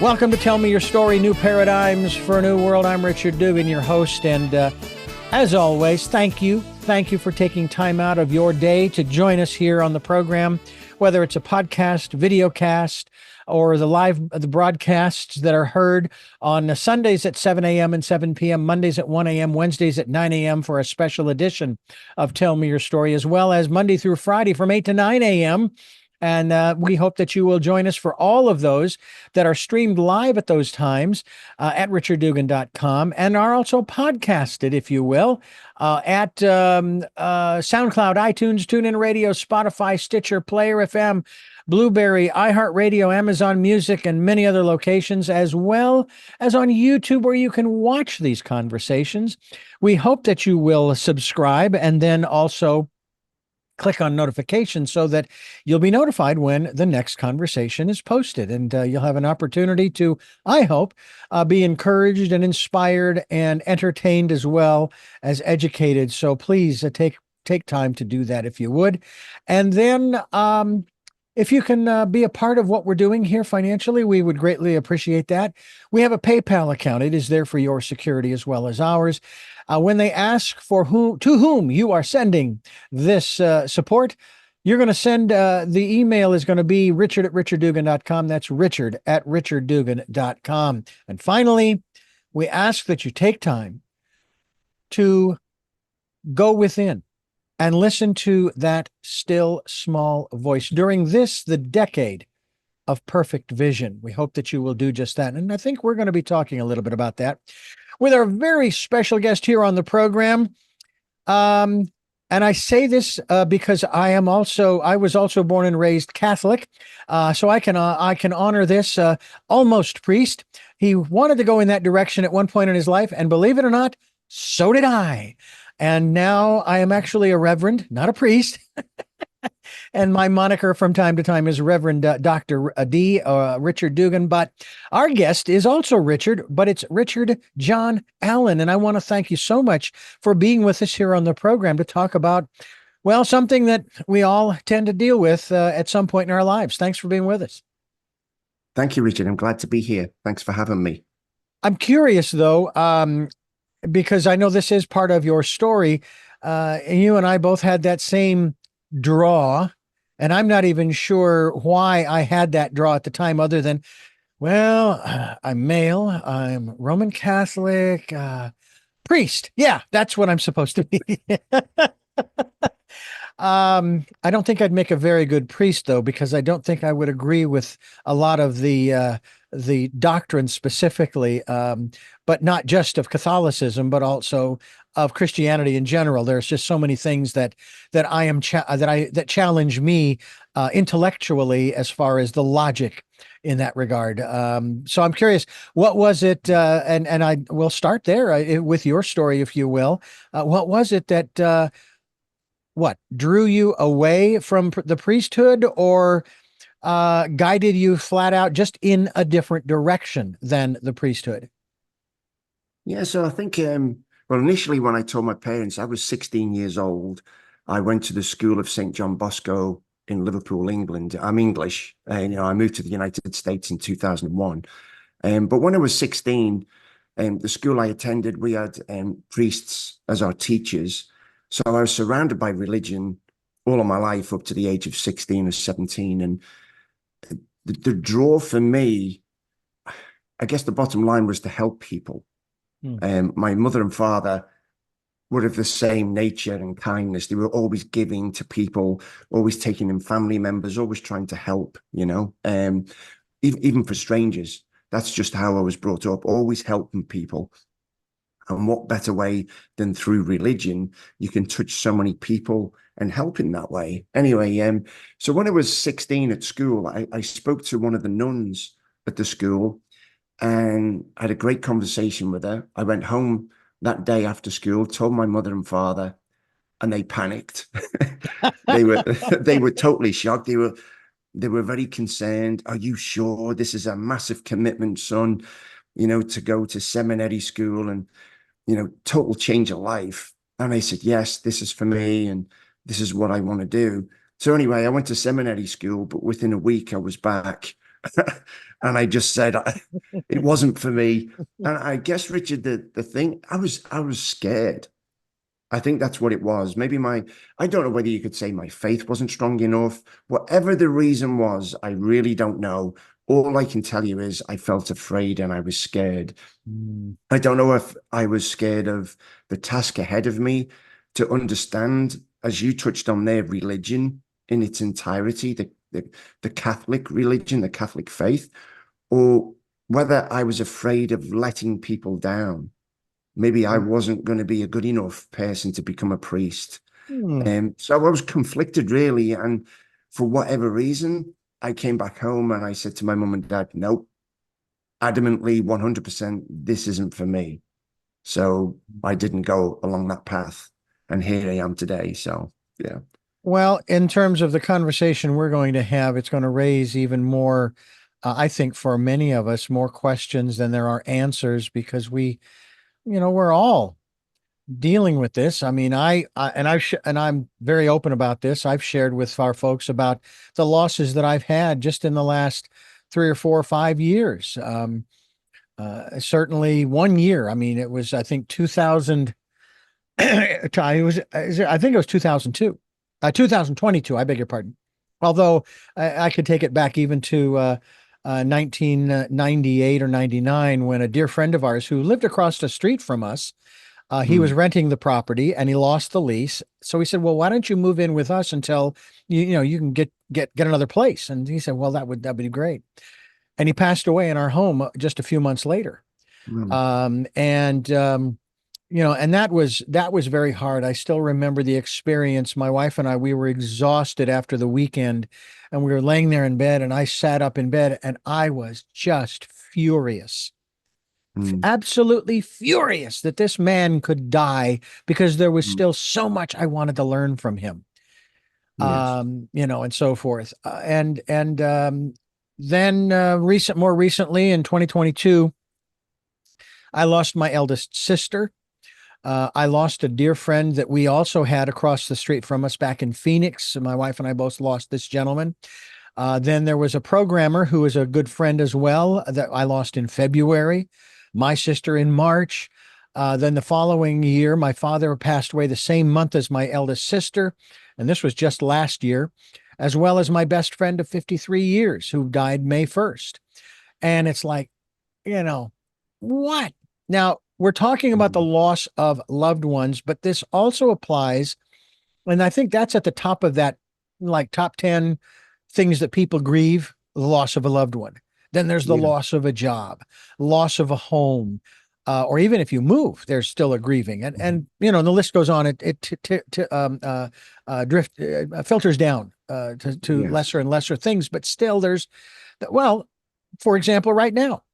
Welcome to Tell Me Your Story, New Paradigms for a New World. I'm Richard Dugan, your host, and as always, thank you. Thank you for taking time out of your day to join us here on the program, whether it's a podcast, videocast, or the broadcasts that are heard on Sundays at 7 a.m. and 7 p.m., Mondays at 1 a.m., Wednesdays at 9 a.m. for a special edition of Tell Me Your Story, as well as Monday through Friday from 8 to 9 a.m., and we hope that you will join us for all of those that are streamed live at those times at richarddugan.com and are also podcasted, if you will, at SoundCloud, iTunes, TuneIn Radio, Spotify, Stitcher, Player FM, Blueberry, iHeartRadio, Amazon Music, and many other locations, as well as on YouTube, where you can watch these conversations. We hope that you will subscribe and then also click on notifications so that you'll be notified when the next conversation is posted, and you'll have an opportunity to, I hope, be encouraged and inspired and entertained as well as educated. So please take time to do that if you would. And then if you can be a part of what we're doing here financially, we would greatly appreciate that. We have a PayPal account. It is there for your security as well as ours. When they ask for to whom you are sending this support, you're going to send, the email is going to be richard@richarddugan.com. That's richard@richarddugan.com. And finally, we ask that you take time to go within and listen to that still small voice during the decade of perfect vision. We hope that you will do just that. And I think we're going to be talking a little bit about that with our very special guest here on the program. And I say this because I was also born and raised Catholic. So I can honor this almost priest. He wanted to go in that direction at one point in his life, and believe it or not, so did I. And now I am actually a reverend, not a priest. And my moniker from time to time is Reverend Dr. D. Richard Dugan. But our guest is also Richard, but it's Richard John Allen. And I want to thank you so much for being with us here on the program to talk about, well, something that we all tend to deal with at some point in our lives. Thanks for being with us. Thank you, Richard. I'm glad to be here. Thanks for having me. I'm curious, though, because I know this is part of your story. You and I both had that same draw, and I'm not even sure why I had that draw at the time, other than, well, I'm male, I'm Roman Catholic, priest. Yeah, that's what I'm supposed to be. I don't think I'd make a very good priest, though, because I don't think I would agree with a lot of the doctrine specifically, but not just of Catholicism, but also of Christianity in general. There's just so many things that challenge me intellectually as far as the logic in that regard. So I'm curious, what was it? And I will start there with your story, if you will. What was it that drew you away from the priesthood, or guided you flat out just in a different direction than the priesthood? Yeah, so I think, well, initially when I told my parents I was 16 years old, I went to the school of St. John Bosco in Liverpool, England. I'm English. I moved to the United States in 2001. But when I was 16, the school I attended, we had priests as our teachers. So I was surrounded by religion all of my life up to the age of 16 or 17. And the draw for me, I guess the bottom line was to help people. My mother and father were of the same nature and kindness. They were always giving to people, always taking in family members, always trying to help, even for strangers. That's just how I was brought up, always helping people. And what better way than through religion? You can touch so many people and help in that way. Anyway, so when I was 16 at school, I spoke to one of the nuns at the school, and I had a great conversation with her. I went home that day after school, told my mother and father, and they panicked. They were totally shocked. They were very concerned. Are you sure? This is a massive commitment, son, to go to seminary school and, total change of life. And I said, yes, this is for me, and this is what I want to do. So anyway, I went to seminary school, but within a week I was back And I just said it wasn't for me. And I guess, Richard, the thing, I was scared. I think that's what it was. Maybe I don't know whether you could say my faith wasn't strong enough. Whatever the reason was, I really don't know. All I can tell you is I felt afraid and I was scared. Mm. I don't know if I was scared of the task ahead of me to understand, as you touched on there, religion in its entirety, the Catholic religion, the Catholic faith, or whether I was afraid of letting people down. Maybe I wasn't going to be a good enough person to become a priest. Mm. So I was conflicted, really. And for whatever reason, I came back home and I said to my mum and dad, nope, adamantly 100%, this isn't for me. So I didn't go along that path. And here I am today. So, yeah. Well, in terms of the conversation we're going to have, it's going to raise even more, I think, for many of us, more questions than there are answers because we're all dealing with this. I mean, and I'm very open about this. I've shared with our folks about the losses that I've had just in the last 3 or 4 or 5 years. Certainly one year. I mean, it was, I think, 2000. I think it was 2002, 2022. I beg your pardon. Although I could take it back even to 1998 or 99 when a dear friend of ours who lived across the street from us, he was Mm, renting the property and he lost the lease. So he said, "Well, why don't you move in with us until you can get another place?" And he said, "Well, that'd be great." And he passed away in our home just a few months later. mm, And that was very hard. I still remember the experience. My wife and I, we were exhausted after the weekend, and we were laying there in bed, and I sat up in bed, and I was just furious, mm, absolutely furious that this man could die because there was mm. still so much I wanted to learn from him. Yes. And so forth. Then more recently in 2022, I lost my eldest sister. I lost a dear friend that we also had across the street from us back in Phoenix. My wife and I both lost this gentleman. Then there was a programmer who was a good friend as well that I lost in February, my sister in March. Then the following year, my father passed away the same month as my eldest sister. And this was just last year, as well as my best friend of 53 years who died May 1st. And it's like, you know, what? Now, we're talking about the Mm, loss of loved ones, but this also applies, and I think that's at the top of that, like top 10 things that people grieve, the loss of a loved one. Then there's the yeah. loss of a job, loss of a home, or even if you move, there's still a grieving, and the list goes on. It filters down to Yes. lesser and lesser things, but still there's, well, for example, right now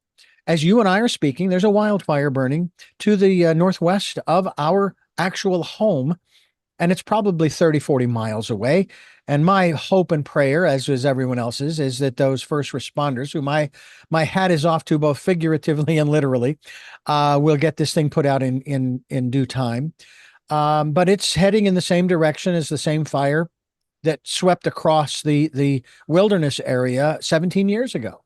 as you and I are speaking, there's a wildfire burning to the northwest of our actual home, and it's probably 30, 40 miles away. And my hope and prayer, as is everyone else's, is that those first responders, who my hat is off to both figuratively and literally, will get this thing put out in due time. But it's heading in the same direction as the same fire that swept across the wilderness area 17 years ago.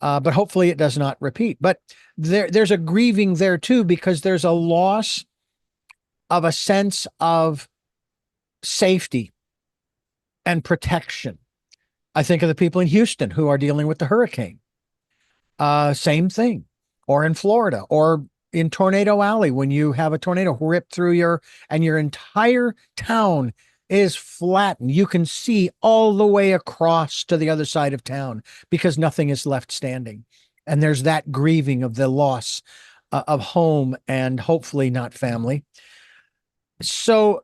But hopefully it does not repeat. But there's a grieving there too, because there's a loss of a sense of safety and protection. I think of the people in Houston who are dealing with the hurricane. Same thing. Or in Florida, or in Tornado Alley, when you have a tornado rip through and your entire town is flattened. You can see all the way across to the other side of town because nothing is left standing. And there's that grieving of the loss of home and hopefully not family. So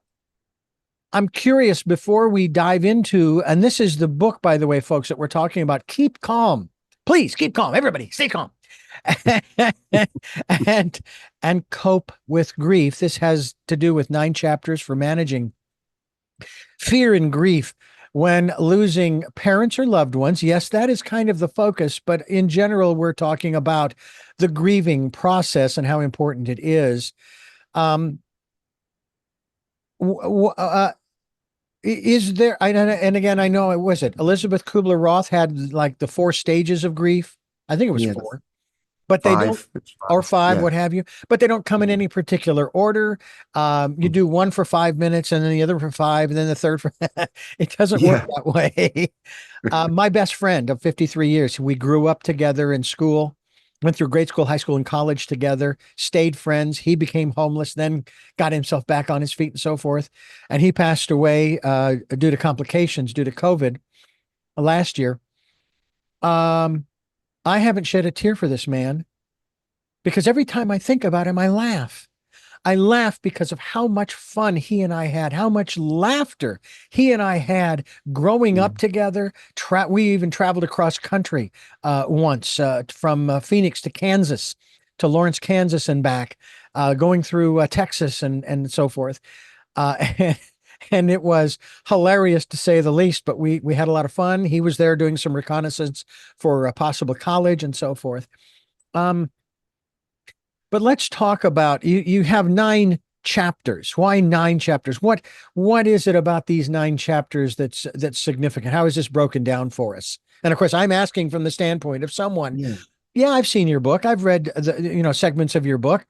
I'm curious before we dive into, and this is the book, by the way, folks, that we're talking about. Keep calm. Please keep calm. Everybody, stay calm. and and cope with grief. This has to do with 9 chapters for managing fear and grief when losing parents or loved ones. Yes, that is kind of the focus, but in general, we're talking about the grieving process and how important it is. Um, w- w- uh, Is there, and again, I know it was it Elizabeth Kubler-Ross had like the four stages of grief. I think it was Yeah, the four, but they don't, five. It's or five. five, Yeah. what have you, but they don't come in any particular order. You Mm. do one for 5 minutes and then the other for five, and then the third for, it doesn't work Yeah. that way. My best friend of 53 years, we grew up together in school, went through grade school, high school, and college together, stayed friends. He became homeless, then got himself back on his feet and so forth. And he passed away due to complications due to COVID last year. Um, I haven't shed a tear for this man because every time I think about him, I laugh. I laugh because of how much fun he and I had, how much laughter he and I had growing up Mm. together. We even traveled across country once from Phoenix to Kansas, to Lawrence, Kansas, and back, going through Texas and so forth. And, and it was hilarious to say the least. But we had a lot of fun. He was there doing some reconnaissance for a possible college and so forth. Um, but let's talk about you. You have nine chapters. Why nine chapters? What is it about these nine chapters that's significant? How is this broken down for us? And of course, I'm asking from the standpoint of someone. Yeah. Yeah, I've seen your book. I've read segments of your book,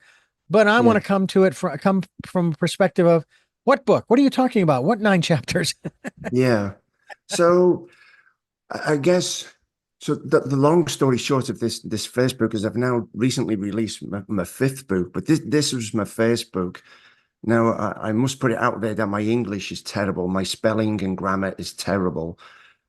but I want Yeah. to come from a perspective of what book? What are you talking about? What nine chapters? Yeah. So I guess so. The long story short of this first book is I've now recently released my fifth book, but this was my first book. Now I must put it out there that my English is terrible. My spelling and grammar is terrible.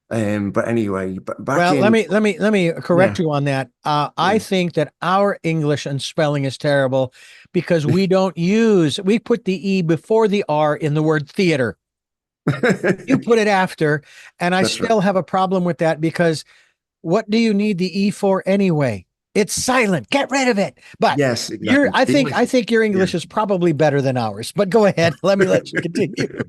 But anyway, but back Well, in let me correct yeah, you on that. I yeah. think that our English and spelling is terrible because we put the E before the R in the word theater. You put it after, and I That's right. still have a problem with that because what do you need the E for anyway? It's silent. Get rid of it. But Yes, exactly. I English. think your Yeah. English is probably better than ours. But go ahead. Let you continue.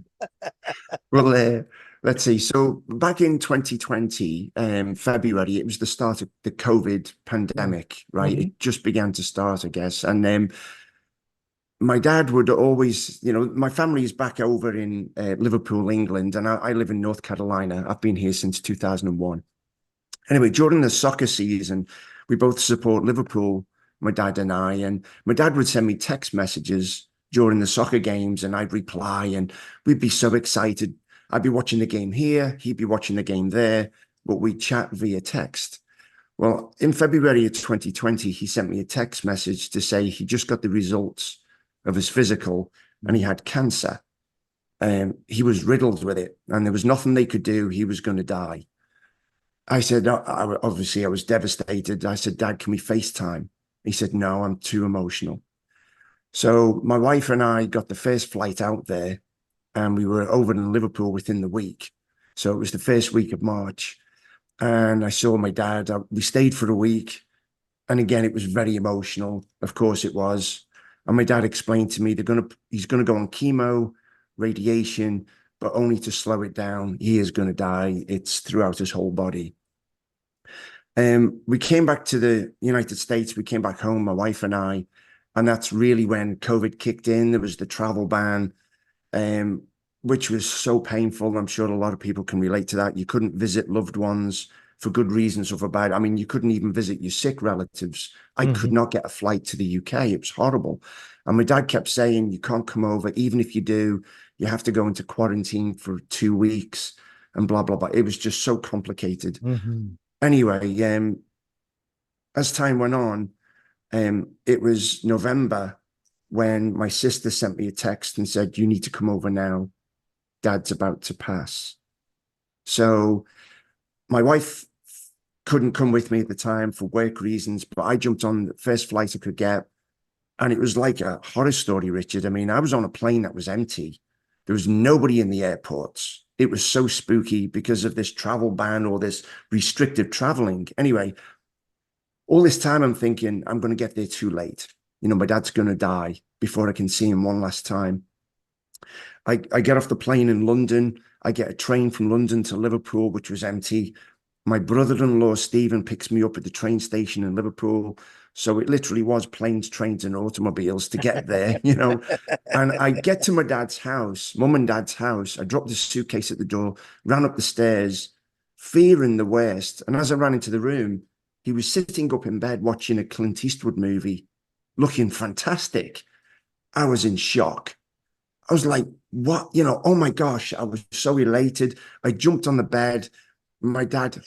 Well, let's see. So back in 2020, February, it was the start of the COVID pandemic, right? Mhm. It just began to start, I guess. And my dad would always, my family is back over in Liverpool, England, and I live in North Carolina. I've been here since 2001. Anyway, during the soccer season, we both support Liverpool, my dad and I. And my dad would send me text messages during the soccer games, and I'd reply, and we'd be so excited. I'd be watching the game here, he'd be watching the game there, but we'd chat via text. Well, in February of 2020, he sent me a text message to say he just got the results of his physical and he had cancer. He was riddled with it, and there was nothing they could do. He was going to die. I said, obviously, I was devastated. I said, Dad, can we FaceTime? He said, no, I'm too emotional. So my wife and I got the first flight out there, and we were over in Liverpool within the week. So it was the first week of March. And I saw my dad. We stayed for a week. And again, it was very emotional. Of course it was. And my dad explained to me he's gonna go on chemo, radiation, but only to slow it down. He is gonna die. It's throughout his whole body. We came back to the United States. We came back home, my wife and I, and that's really when COVID kicked in. There was the travel ban, um, which was so painful. I'm sure a lot of people can relate to that. You couldn't visit loved ones for good reasons or for bad. I mean, you couldn't even visit your sick relatives. I could Mhm. not get a flight to the UK. It was horrible. And my dad kept saying, you can't come over. Even if you do, you have to go into quarantine for 2 weeks and blah, blah, blah. It was just so complicated. Mhm. Anyway, as time went on, it was November when my sister sent me a text and said, you need to come over now. Dad's about to pass. So my wife couldn't come with me at the time for work reasons, but I jumped on the first flight I could get. And it was like a horror story, Richard. I mean, I was on a plane that was empty. There was nobody in the airports. It was so spooky because of this travel ban or this restrictive traveling. Anyway, all this time I'm thinking, I'm going to get there too late. My dad's going to die before I can see him one last time. I get off the plane in London. I get a train from London to Liverpool, which was empty. My brother-in-law, Stephen, picks me up at the train station in Liverpool. So it literally was planes, trains, and automobiles to get there, you know. And I get to my dad's house, mum and dad's house. I dropped the suitcase at the door, ran up the stairs, fearing the worst. And as I ran into the room, he was sitting up in bed watching a Clint Eastwood movie, looking fantastic. I was in shock. I was like, what? You know, oh my gosh, I was so elated. I jumped on the bed. My dad,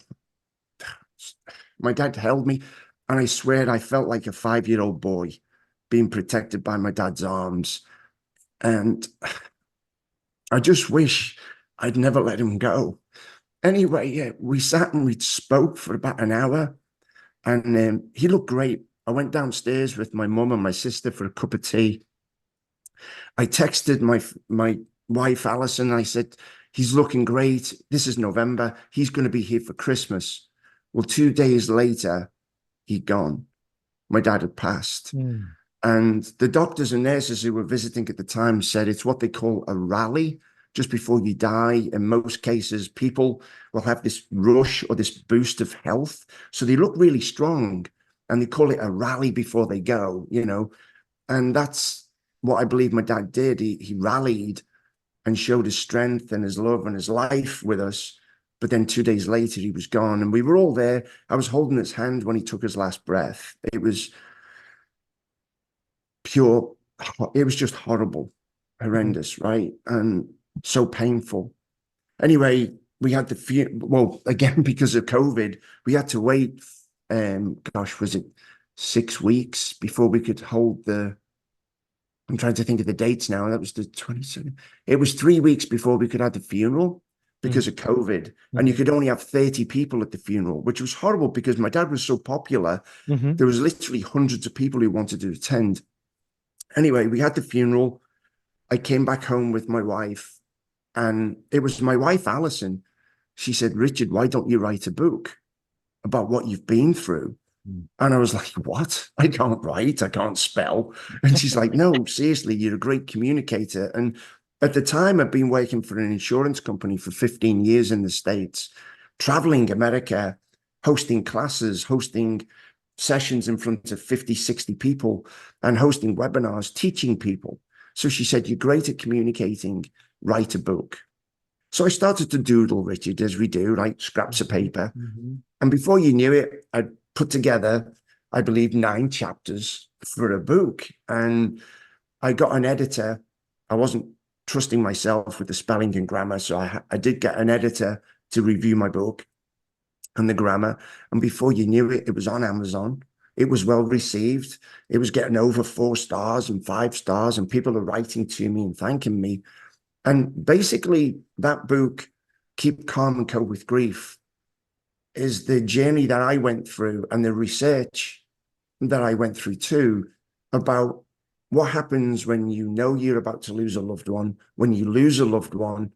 my dad held me, and I swear I felt like a 5-year-old boy being protected by my dad's arms. And I just wish I'd never let him go. Anyway, yeah, we sat and we spoke for about an hour, and he looked great. I went downstairs with my mum and my sister for a cup of tea. I texted my wife Alison. I said, "He's looking great. This is November. He's going to be here for Christmas." Well, 2 days later, he'd gone. My dad had passed. Mm. And the doctors and nurses who were visiting at the time said it's what they call a rally just before you die. In most cases, people will have this rush or this boost of health. So they look really strong, and they call it a rally before they go, you know. And that's what I believe my dad did. He rallied and showed his strength and his love and his life with us. But then 2 days later, he was gone, and we were all there. I was holding his hand when he took his last breath. It was pure, it was just horrible, horrendous, right? And so painful. Anyway, we had well, again, because of COVID, we had to wait, gosh, was it 6 weeks before we could hold I'm trying to think of the dates now. That was the 22nd. It was 3 weeks before we could have the funeral because of COVID. And you could only have 30 people at the funeral, which was horrible because my dad was so popular. There was literally hundreds of people who wanted to attend. Anyway, we had the funeral. I came back home with my wife, and it was my wife, Alison. She said, "Richard, why don't you write a book about what you've been through?" And I was like, "What? I can't write. I can't spell." And she's like, "No, seriously, you're a great communicator." And at the time, I'd been working for an insurance company for 15 years in the States, traveling America, hosting classes, hosting sessions in front of 50, 60 people, and hosting webinars, teaching people. So she said, "You're great at communicating. Write a book." So I started to doodle, Richard, as we do, like scraps of paper. And before you knew it, I'd put together, I believe, 9 chapters for a book. And I got an editor. I wasn't trusting myself with the spelling and grammar. So I did get an editor to review my book and the grammar. And before you knew it, it was on Amazon. It was well received. It was getting over 4 stars and 5 stars, and people are writing to me and thanking me. And basically, that book, Keep Calm and Cope with Grief, is the journey that I went through and the research that I went through too about what happens when you know you're about to lose a loved one. When you lose a loved one,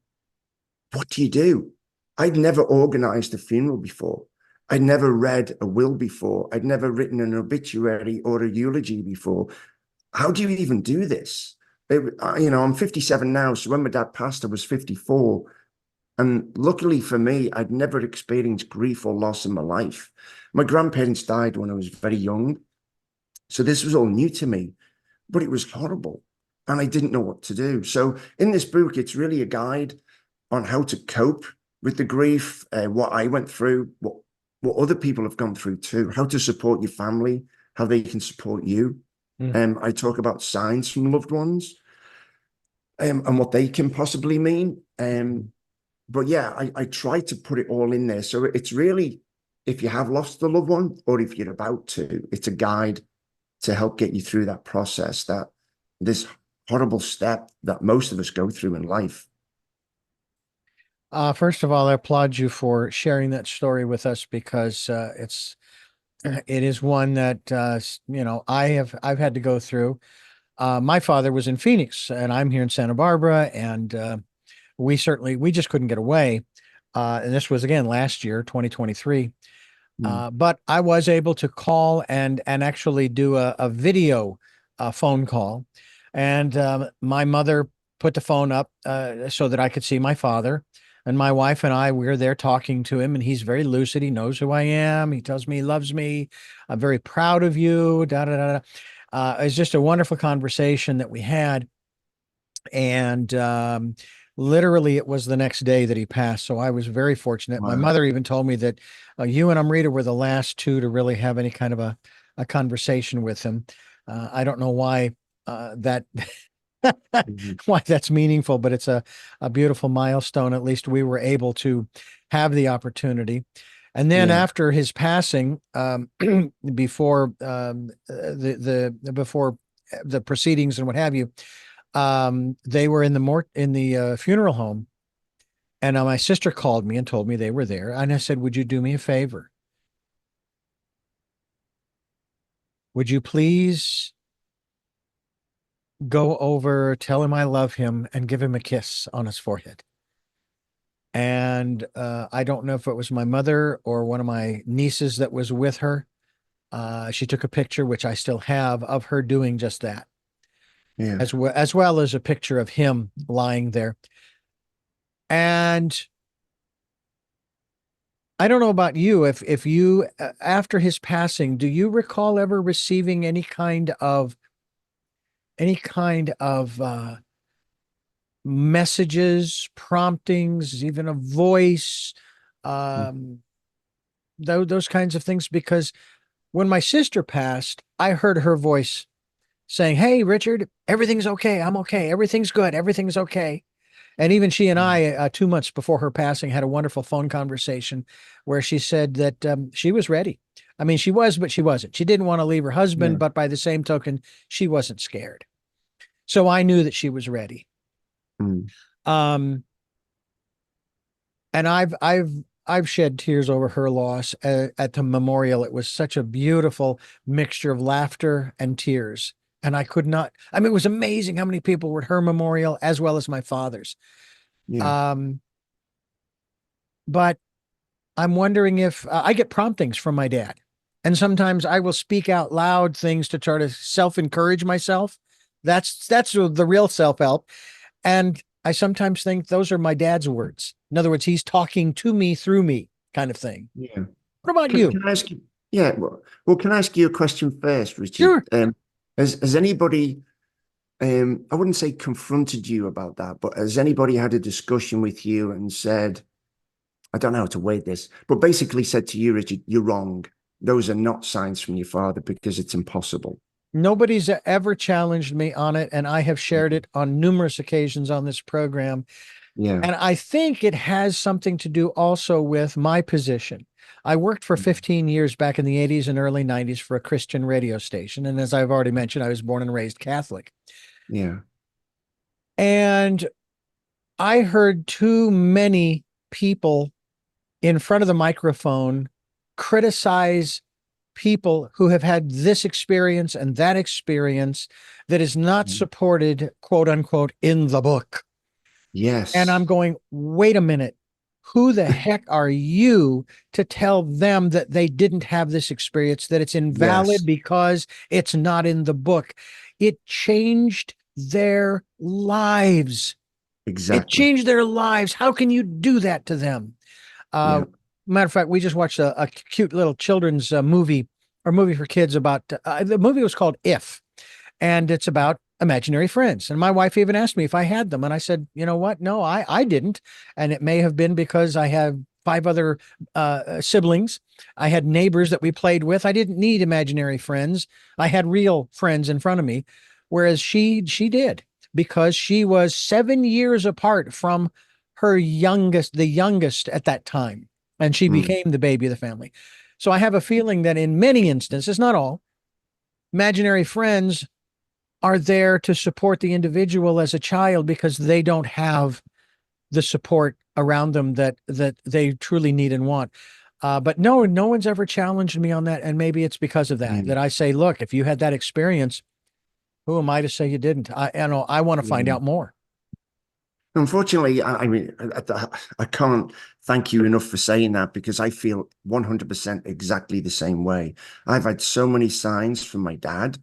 what do you do? I'd never organized a funeral before. I'd never read a will before. I'd never written an obituary or a eulogy before. How do you even do this? I'm 57 now. So when my dad passed, I was 54. And luckily for me, I'd never experienced grief or loss in my life. My grandparents died when I was very young. So this was all new to me, but it was horrible. And I didn't know what to do. So in this book, it's really a guide on how to cope with the grief, what I went through, what other people have gone through too, how to support your family, how they can support you. I talk about signs from loved ones and what they can possibly mean. But yeah, I try to put it all in there. So it's really, if you have lost a loved one or if you're about to, it's a guide to help get you through that process, this horrible step that most of us go through in life. First of all, I applaud you for sharing that story with us because it is one that I've had to go through. My father was in Phoenix, and I'm here in Santa Barbara, and we just couldn't get away. And this was again last year, 2023. But I was able to call and actually do a video phone call, and my mother put the phone up so that I could see my father. And my wife and I, we're there talking to him, and he's very lucid. He knows who I am. He tells me he loves me. I'm very proud of you. Da da da. Da. It's just a wonderful conversation that we had. And literally, it was the next day that he passed. So I was very fortunate. My Wow. mother even told me that you and Amrita were the last two to really have any kind of a conversation with him. I don't know why that Mhm. why that's meaningful, but it's a beautiful milestone. At least we were able to have the opportunity. And then Yeah. after his passing, before before the proceedings and what have you, they were in the funeral home, and my sister called me and told me they were there, and I said, "Would you do me a favor? Would you please go over, tell him I love him, and give him a kiss on his forehead?" And I don't know if it was my mother or one of my nieces that was with her. She took a picture, which I still have, of her doing just that, Yeah. as well as a picture of him lying there. And I don't know about you, if you after his passing, do you recall ever receiving any kind of messages, promptings, even a voice, Mm. um, those kinds of things? Because when my sister passed, I heard her voice saying, "Hey, Richard, everything's okay. I'm okay. Everything's good. Everything's okay." And even she and I, 2 months before her passing, had a wonderful phone conversation where she said that she was ready. I mean, she was, but she wasn't. She didn't want to leave her husband, Yeah. but by the same token, she wasn't scared. So I knew that she was ready. Mm. Um, and I've shed tears over her loss at the memorial. It was such a beautiful mixture of laughter and tears. And I could not, I mean, it was amazing how many people were at her memorial as well as my father's. Yeah. Um, but I'm wondering if I get promptings from my dad. And sometimes I will speak out loud things to try to self-encourage myself. That's the real self-help. And I sometimes think those are my dad's words. In other words, he's talking to me through me, kind of thing. Yeah. What about Can, you? can I ask you? Yeah. Well, can I ask you a question first, Richard? Sure. Has anybody, I wouldn't say confronted you about that, but has anybody had a discussion with you and said, I don't know how to word this, but basically said to you, Richard, you're wrong. Those are not signs from your father because it's impossible. Nobody's ever challenged me on it, and I have shared it on numerous occasions on this program. Yeah. And I think it has something to do also with my position. I worked for 15 years back in the 80s and early 90s for a Christian radio station. And as I've already mentioned, I was born and raised Catholic. Yeah. And I heard too many people in front of the microphone criticize people who have had this experience and that experience that is not Mm. supported, quote unquote, in the book. And I'm Yes. going, wait a minute. Who the heck are you to tell them that they didn't have this experience, that it's invalid Yes. because it's not in the book? It changed their lives. It Exactly. changed their lives. How can you do that to them? Uh, Yeah. Matter of fact, we just watched a cute little children's movie or movie for kids about the movie was called If, and it's about imaginary friends. And my wife even asked me if I had them, and I said, you know what? No, I didn't. And it may have been because I have five other siblings. I had neighbors that we played with. I didn't need imaginary friends. I had real friends in front of me, whereas she did because she was 7 years apart from the youngest at that time, and she Mm. became the baby of the family. So I have a feeling that in many instances, not all, imaginary friends are there to support the individual as a child because they don't have the support around them that they truly need and want. But no one's ever challenged me on that, and maybe it's because of that Yeah. that I say, look, if you had that experience, who am I to say you didn't? I want to find Yeah. out more. Unfortunately, I mean, I can't thank you enough for saying that because I feel 100% exactly the same way. I've had so many signs from my dad,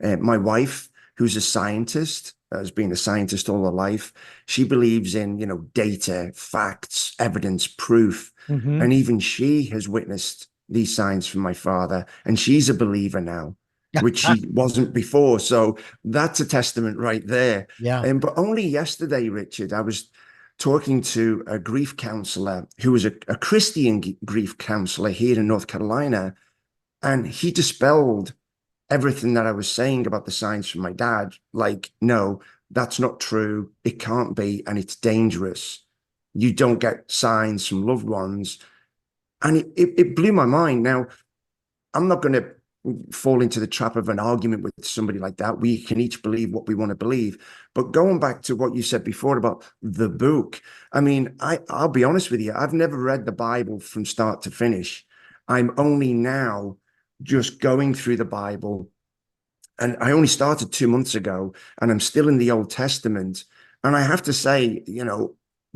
my wife who's a scientist, has been a scientist all her life. She believes in, data, facts, evidence, proof. Mm-hmm. And even she has witnessed these signs from my father, and she's a believer now, which she wasn't before. So that's a testament right there. Yeah. But only yesterday, Richard, I was talking to a grief counselor who was a Christian grief counselor here in North Carolina, and he dispelled everything that I was saying about the signs from my dad. Like, no, that's not true. It can't be, and it's dangerous. You don't get signs from loved ones. And it blew my mind. Now, I'm not going to fall into the trap of an argument with somebody like that. We can each believe what we want to believe. But going back to what you said before about the book, I mean, I'll be honest with you. I've never read the Bible from start to finish. I'm only now just going through the Bible. And I only started 2 months ago, and I'm still in the Old Testament. And I have to say,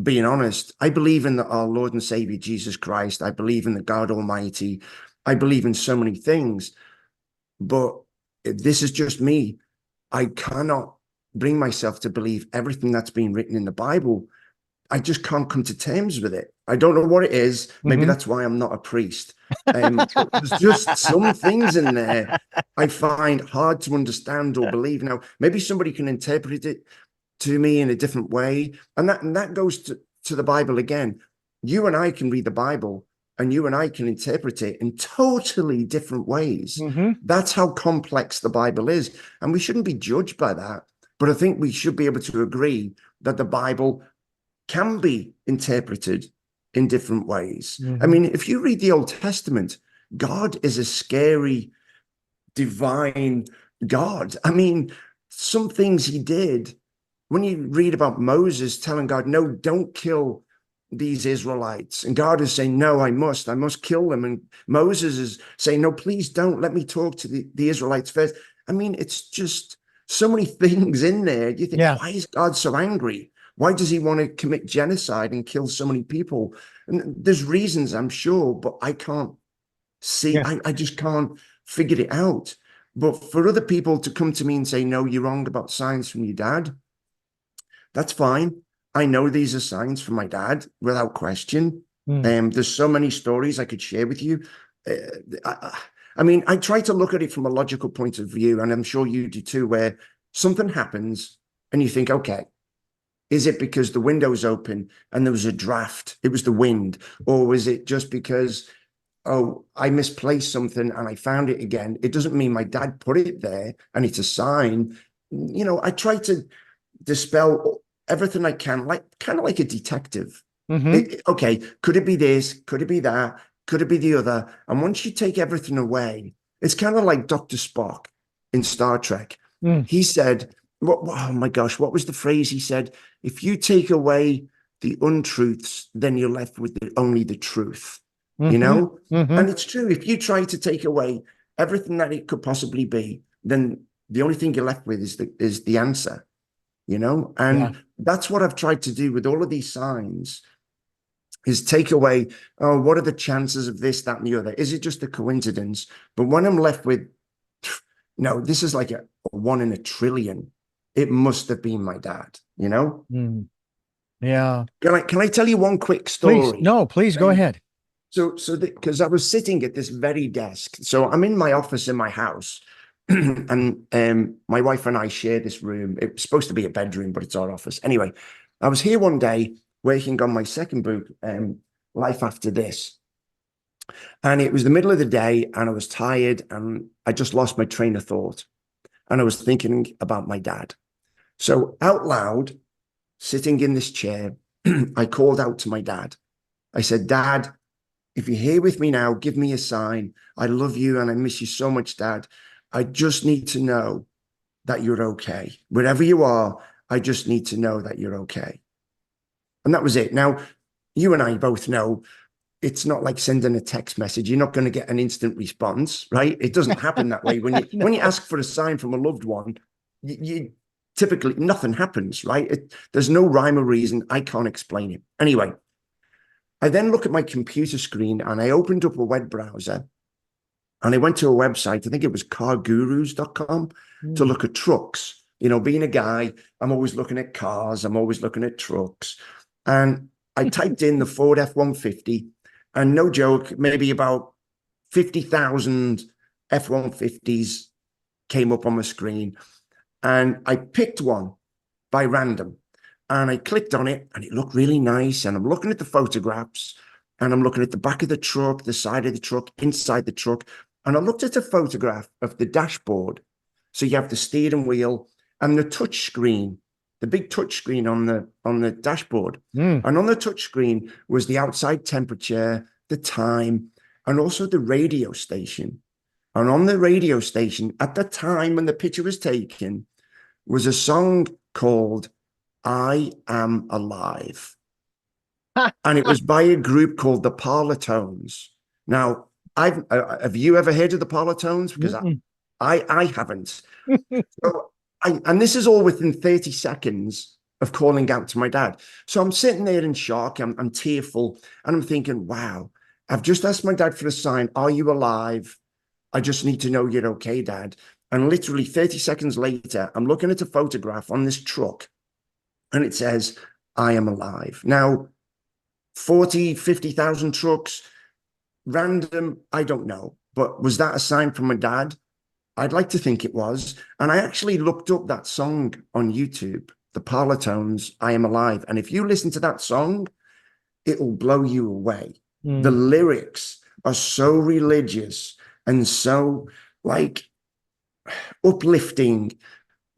being honest, I believe in our Lord and Savior, Jesus Christ. I believe in the God Almighty. I believe in so many things. But this is just me. I cannot bring myself to believe everything that's been written in the Bible. I just can't come to terms with it. I don't know what it is. Maybe that's why I'm not a priest. There's just some things in there I find hard to understand or believe. Now, maybe somebody can interpret it to me in a different way. And that goes to the Bible again. You and I can read the Bible, and you and I can interpret it in totally different ways. Mm-hmm. That's how complex the Bible is. And we shouldn't be judged by that. But I think we should be able to agree that the Bible can be interpreted in different ways. Mm-hmm. I mean, if you read the Old Testament, God is a scary, divine God. I mean, some things he did, when you read about Moses telling God, no, don't kill these Israelites. And God is saying, no, I must kill them. And Moses is saying, no, please don't, let me talk to the Israelites first. I mean, it's just so many things in there. You think, why is God so angry? Why does he want to commit genocide and kill so many people? And there's reasons, I'm sure, but I can't see, I just can't figure it out. But for other people to come to me and say, no, you're wrong about signs from your dad, that's fine. I know these are signs from my dad without question. There's so many stories I could share with you. I mean, I try to look at it from a logical point of view, and I'm sure you do too, where something happens and you think, okay, is it because the window's open and there was a draft? It was the wind. Or was it just because, oh, I misplaced something and I found it again? It doesn't mean my dad put it there and it's a sign. I try to dispel everything I can, kind of like a detective. Okay, could it be this? Could it be that? Could it be the other? And once you take everything away, it's kind of like Dr. Spock in Star Trek. He said, oh my gosh, what was the phrase he said? If you take away the untruths, then you're left with only the truth, And it's true. If you try to take away everything that it could possibly be, then the only thing you're left with is the answer, And that's what I've tried to do with all of these signs, is take away, oh, what are the chances of this, that, and the other? Is it just a coincidence? But when I'm left with, no, this is like a 1 in a trillion. It must have been my dad, Yeah. Can I tell you one quick story? Please go ahead. So because I was sitting at this very desk. So I'm in my office in my house, and my wife and I share this room. It's supposed to be a bedroom, but it's our office. Anyway, I was here one day working on my second book, Life After This. And it was the middle of the day, and I was tired, and I just lost my train of thought. And I was thinking about my dad. So out loud, sitting in this chair, I called out to my dad. I said, Dad, if you're here with me now, give me a sign. I love you and I miss you so much, Dad. I just need to know that you're okay. Wherever you are, I just need to know that you're okay. And that was it. Now, you and I both know it's not like sending a text message. You're not going to get an instant response, right? It doesn't happen that way. When you when you ask for a sign from a loved one, you typically nothing happens, right? There's no rhyme or reason. I can't explain it. Anyway, I then look at my computer screen and I opened up a web browser and I went to a website. I think it was cargurus.com to look at trucks. being a guy, I'm always looking at cars, I'm always looking at trucks. And I typed in the Ford F-150, and no joke, maybe about 50,000 F-150s came up on my screen. And I picked one by random, and I clicked on it, and it looked really nice. And I'm looking at the photographs, and I'm looking at the back of the truck, the side of the truck, inside the truck. And I looked at a photograph of the dashboard. So you have the steering wheel and the touch screen, the big touch screen on the dashboard. Mm. And on the touch screen was the outside temperature, the time, and also the radio station. And on the radio station at the time when the picture was taken was a song called I Am Alive. And it was by a group called the Parlotones. Now, have you ever heard of the Parlotones? Because I haven't. So and this is all within 30 seconds of calling out to my dad. So I'm sitting there in shock. I'm tearful, and I'm thinking, wow, I've just asked my dad for a sign. Are you alive? I just need to know you're okay, Dad. And literally 30 seconds later, I'm looking at a photograph on this truck, and it says, I am alive. Now, 40, 50,000 trucks, random, I don't know. But was that a sign from my dad? I'd like to think it was. And I actually looked up that song on YouTube, the Parlotones, I Am Alive. And if you listen to that song, it will blow you away. Mm. The lyrics are so religious and so like uplifting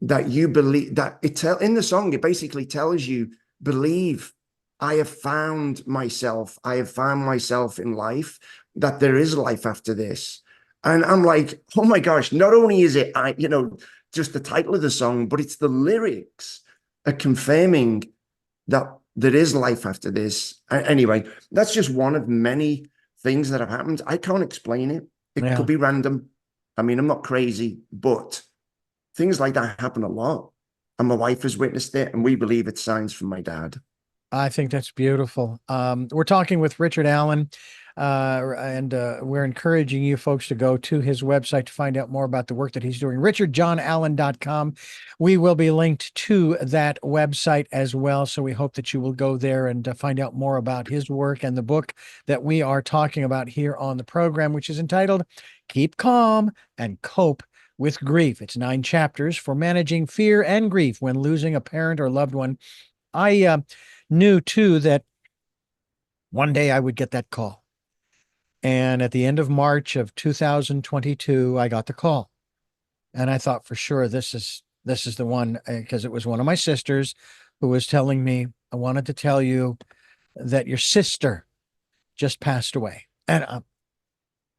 that you believe that in the song, it basically tells you, believe I have found myself. I have found myself in life, that there is life after this. And I'm like, oh my gosh, not only is it, just the title of the song, but it's the lyrics are confirming that there is life after this. Anyway, that's just one of many things that have happened. I can't explain it. It could be random. I mean, I'm not crazy, but things like that happen a lot. And my wife has witnessed it, and we believe it's signs from my dad. I think that's beautiful. We're talking with Richard Allen, and we're encouraging you folks to go to his website to find out more about the work that he's doing. RichardJohnAllen.com. We will be linked to that website as well. So we hope that you will go there and find out more about his work and the book that we are talking about here on the program, which is entitled Keep Calm and Cope with Grief. It's 9 chapters for managing fear and grief when losing a parent or loved one. I knew too that one day I would get that call. And at the end of March of 2022, I got the call. And I thought for sure this is the one, because it was one of my sisters who was telling me, I wanted to tell you that your sister just passed away. And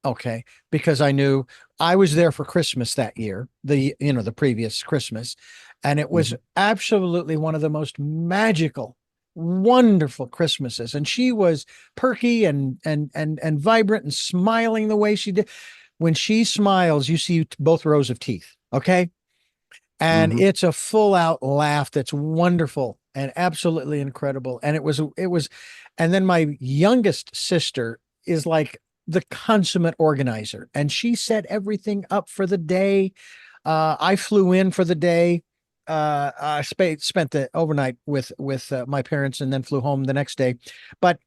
okay, because I knew I was there for Christmas that year, the previous Christmas, and it was absolutely one of the most magical, wonderful Christmases. And she was perky and vibrant and smiling the way she did. When she smiles, you see both rows of teeth. Okay. And it's a full out laugh that's wonderful and absolutely incredible. And it was, and then my youngest sister is like the consummate organizer, and she set everything up for the day. I flew in for the day. I spent the overnight with my parents, and then flew home the next day. But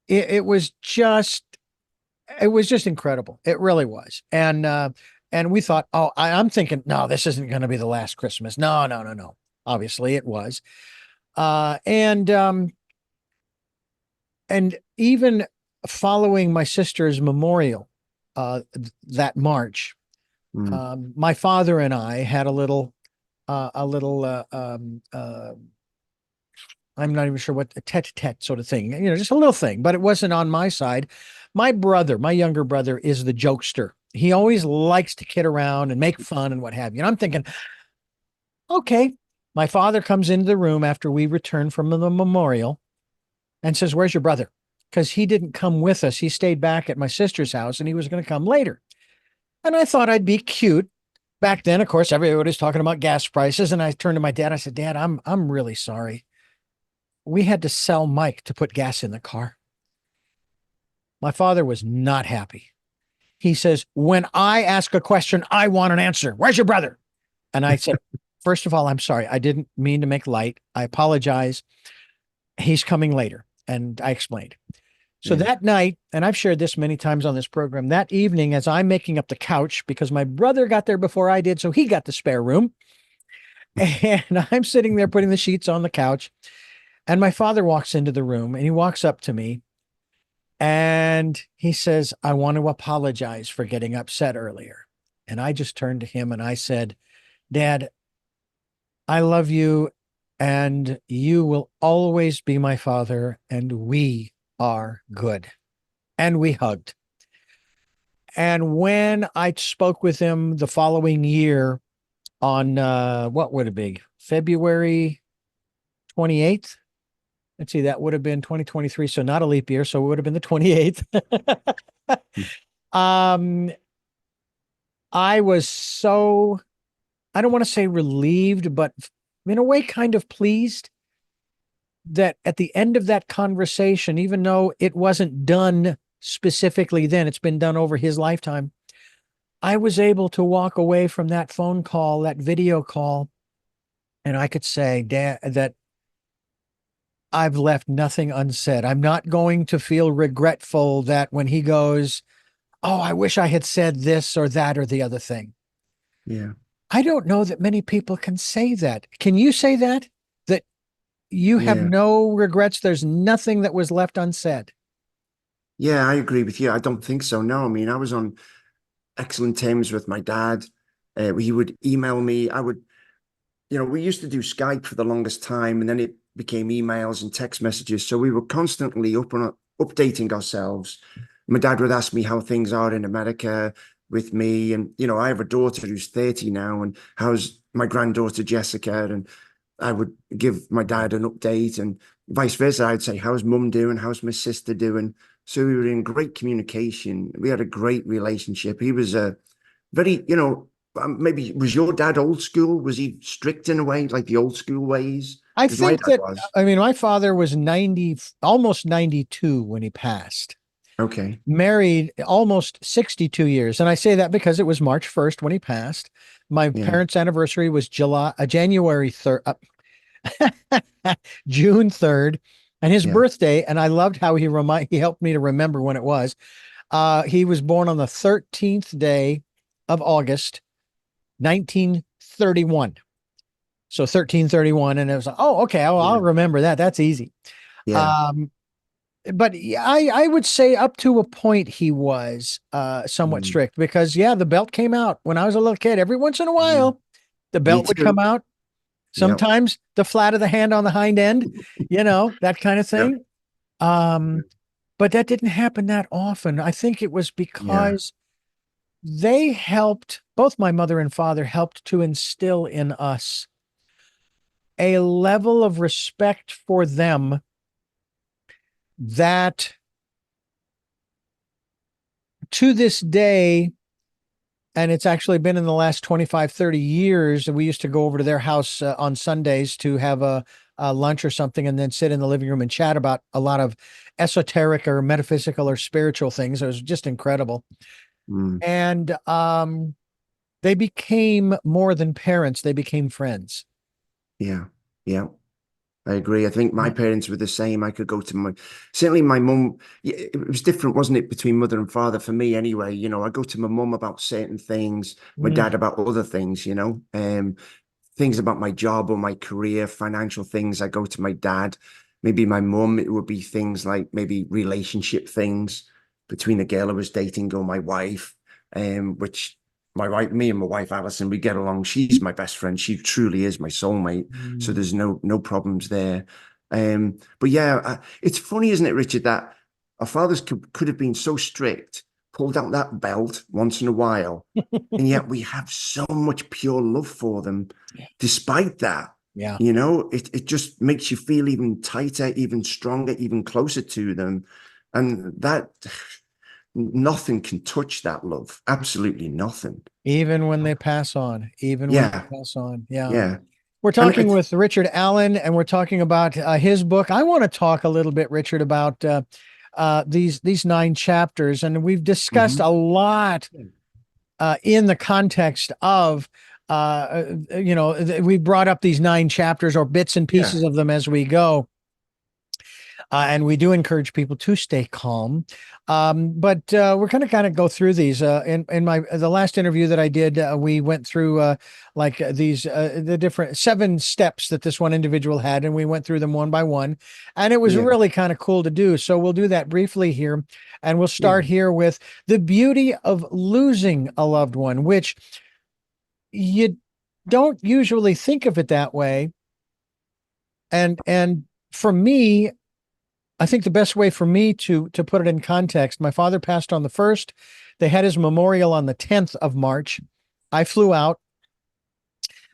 it was just incredible. It really was. And we thought, oh, I'm thinking, no, this isn't going to be the last Christmas. No. Obviously, it was. And even following my sister's memorial that March, my father and I had a little I'm not even sure what, a tete-a-tete sort of thing, just a little thing, but it wasn't on my side. My younger brother, is the jokester. He always likes to kid around and make fun and what have you. And I'm thinking, okay, my father comes into the room after we returned from the memorial and says, where's your brother? Because he didn't come with us. He stayed back at my sister's house, and he was going to come later. And I thought I'd be cute. Back then, of course, everybody's talking about gas prices. And I turned to my dad. I said, Dad, I'm really sorry. We had to sell Mike to put gas in the car. My father was not happy. He says, when I ask a question, I want an answer. Where's your brother? And I said, first of all, I'm sorry. I didn't mean to make light. I apologize. He's coming later. And I explained. So Yeah. that night, and I've shared this many times on this program, that evening, as I'm making up the couch, because my brother got there before I did, so he got the spare room. And I'm sitting there putting the sheets on the couch. And my father walks into the room and he walks up to me and he says, I want to apologize for getting upset earlier. And I just turned to him and I said, Dad, I love you and you will always be my father and we are good. And we hugged. And when I spoke with him the following year on what would it be? February 28th? Let's see, that would have been 2023, so not a leap year, so it would have been the 28th. um, I was so, I don't want to say relieved, but in a way kind of pleased that at the end of that conversation, even though it wasn't done specifically then, it's been done over his lifetime, I was able to walk away from that phone call, that video call, and I could say, Dad, that I've left nothing unsaid. I'm not going to feel regretful that when he goes, oh, I wish I had said this or that or the other thing. Yeah. I don't know that many people can say that. Can you say that? That you have Yeah. no regrets? There's nothing that was left unsaid. Yeah, I agree with you. I don't think so. No, I mean, I was on excellent terms with my dad. He would email me. We used to do Skype for the longest time, and then it became emails and text messages. So we were constantly updating ourselves. My dad would ask me how things are in America with me. And, I have a daughter who's 30 now, and how's my granddaughter, Jessica? And I would give my dad an update and vice versa. I'd say, how's mum doing? How's my sister doing? So we were in great communication. We had a great relationship. He was a very, maybe was your dad old school? Was he strict in a way, like the old school ways? I Because my think dad that, was. I mean, my father was 90, almost 92 when he passed, Okay. married almost 62 years. And I say that because it was March 1st when he passed. My Yeah. parents' anniversary was January 3rd, June 3rd, and his Yeah. birthday. And I loved how he helped me to remember when it was. He was born on the 13th day of August, 1931. So 1331. And it was like, oh, okay. I'll Yeah. remember that. That's easy. Yeah. Um, but yeah, I would say up to a point he was somewhat Mm. strict because yeah, the belt came out when I was a little kid. Every once in a Yeah. while, the Me belt would come too. out. Yep. Sometimes the flat of the hand on the hind end, that kind of Yep. thing. Um, but that didn't happen that often. I think it was Yeah. because they helped, both my mother and father helped to instill in us a level of respect for them that to this day, and it's actually been in the last 25, 30 years, we used to go over to their house on Sundays to have a lunch or something and then sit in the living room and chat about a lot of esoteric or metaphysical or spiritual things. It was just incredible. Mm. And they became more than parents, they became friends. Yeah. Yeah. I agree. I think my Yeah. parents were the same. I could go to certainly my mum. Yeah, it was different, wasn't it, between mother and father for me anyway. I go to my mum about certain things, my Mm. dad about other things, things about my job or my career, financial things. I go to my dad. Maybe my mum, it would be things like maybe relationship things between the girl I was dating or my wife, which me and my wife Alison, we get along. She's my best friend. She truly is my soulmate. So Mm. there's no problems there. But yeah, it's funny, isn't it, Richard, that our fathers could have been so strict, pulled out that belt once in a while, and yet we have so much pure love for them despite that. Yeah. It just makes you feel even tighter, even stronger, even closer to them. And that nothing can touch that love. Absolutely nothing. Even when they pass on, even when Yeah, they pass on. Yeah. yeah. We're And talking with Richard Allen, and we're talking about his book. I want to talk a little bit, Richard, about these 9 chapters, and we've discussed Hmm. a lot in the context of we brought up these 9 chapters or bits and Yeah. pieces of them as we go. And we do encourage people to stay calm. But we're going to kind of go through these. In my the last interview that I did, we went through these the different 7 steps that this one individual had, and we went through them one by one, and it was Yeah. really kind of cool to do. So we'll do that briefly here, and we'll Yeah. start here with the beauty of losing a loved one, which you don't usually think of it that way. And for me, I think the best way for me to put it in context, my father passed on the 1st. They had his memorial on the 10th of March. I flew out,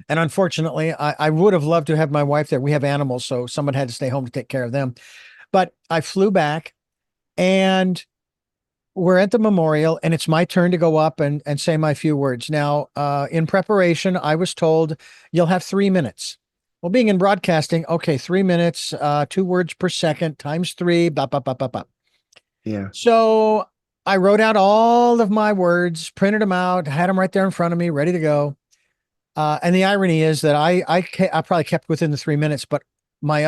and unfortunately, I would have loved to have my wife there. We have animals, so someone had to stay home to take care of them. But I flew back, and we're at the memorial, and it's my turn to go up and say my few words. Now, in preparation, I was told you'll have 3 minutes. Well, being in broadcasting, okay, 3 minutes, 2 words per second times three, blah, blah, blah, blah, blah. Yeah. So I wrote out all of my words, printed them out, had them right there in front of me, ready to go. And the irony is that I probably kept within the 3 minutes, but my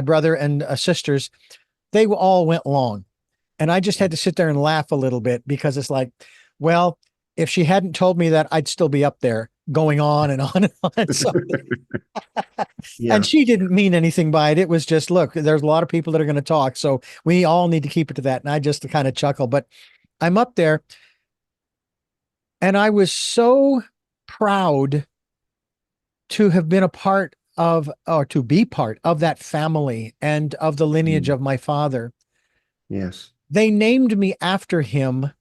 brother and sisters, they all went long. And I just had to sit there and laugh a little bit because it's like, well, if she hadn't told me that, I'd still be up there going on and on and on. So, and Yeah. she didn't mean anything by it. It was just, look, there's a lot of people that are going to talk. So we all need to keep it to that. And I just kind of chuckle, but I'm up there and I was so proud to have been a part of, or to be part of that family and of the lineage Mm. of my father. Yes. They named me after him,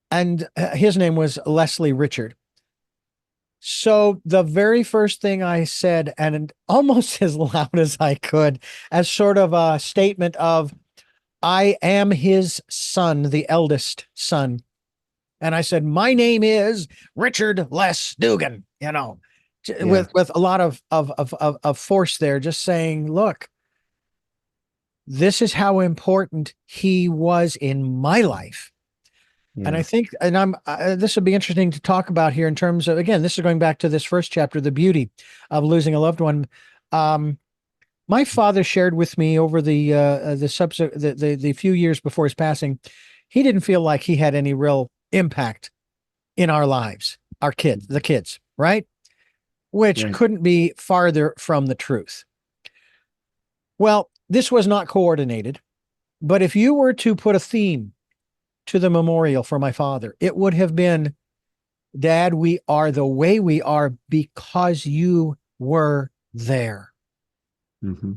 and his name was Leslie Richard. So the very first thing I said, and almost as loud as I could, as sort of a statement of, I am his son, the eldest son. And I said, my name is Richard Les Dugan, Yeah. with a lot of force there, just saying, look, this is how important he was in my life. And I Yeah. think, and this would be interesting to talk about here in terms of, again, this is going back to this first chapter, the beauty of losing a loved one. Um, my father shared with me over the subsequent, the few years before his passing, he didn't feel like he had any real impact in our lives, the kids, right? Which Right. couldn't be farther from the truth. Well, this was not coordinated, but if you were to put a theme to the memorial for my father, it would have been, Dad, we are the way we are because you were there. Hmm.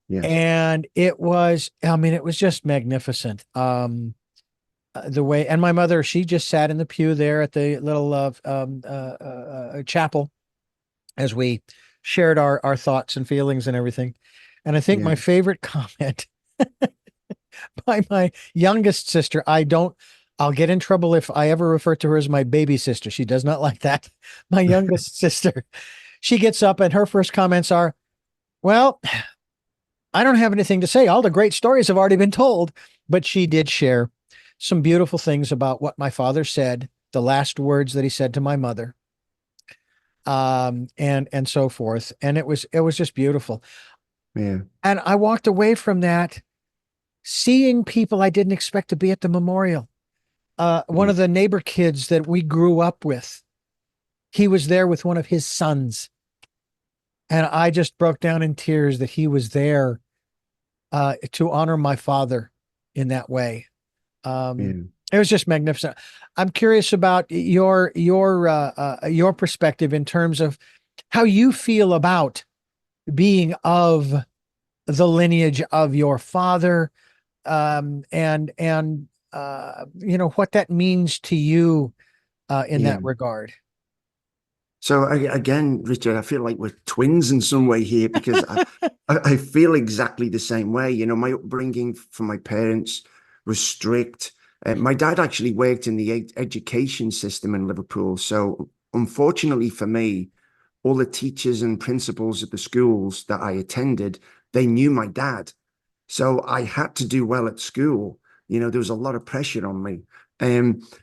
Yes. And it was, I mean, it was just magnificent. The way, and my mother, she just sat in the pew there at the little chapel as we shared our thoughts and feelings and everything. And I think Yeah. my favorite comment by my youngest sister, I'll get in trouble if I ever refer to her as my baby sister. She does not like that. My youngest sister, she gets up and her first comments are, well, I don't have anything to say. All the great stories have already been told, but she did share some beautiful things about what my father said, the last words that he said to my mother, and so forth. And it was just beautiful. Yeah. And I walked away from that seeing people I didn't expect to be at the memorial. One Yeah. of the neighbor kids that we grew up with, he was there with one of his sons. And I just broke down in tears that he was there to honor my father in that way. Yeah. It was just magnificent. I'm curious about your perspective in terms of how you feel about being of the lineage of your father, and what that means to you in Yeah. that regard. So again, Richard, I feel like we're twins in some way here because I feel exactly the same way. My upbringing from my parents was strict. My dad actually worked in the education system in Liverpool. So unfortunately for me, all the teachers and principals at the schools that I attended, they knew my dad. So I had to do well at school. There was a lot of pressure on me.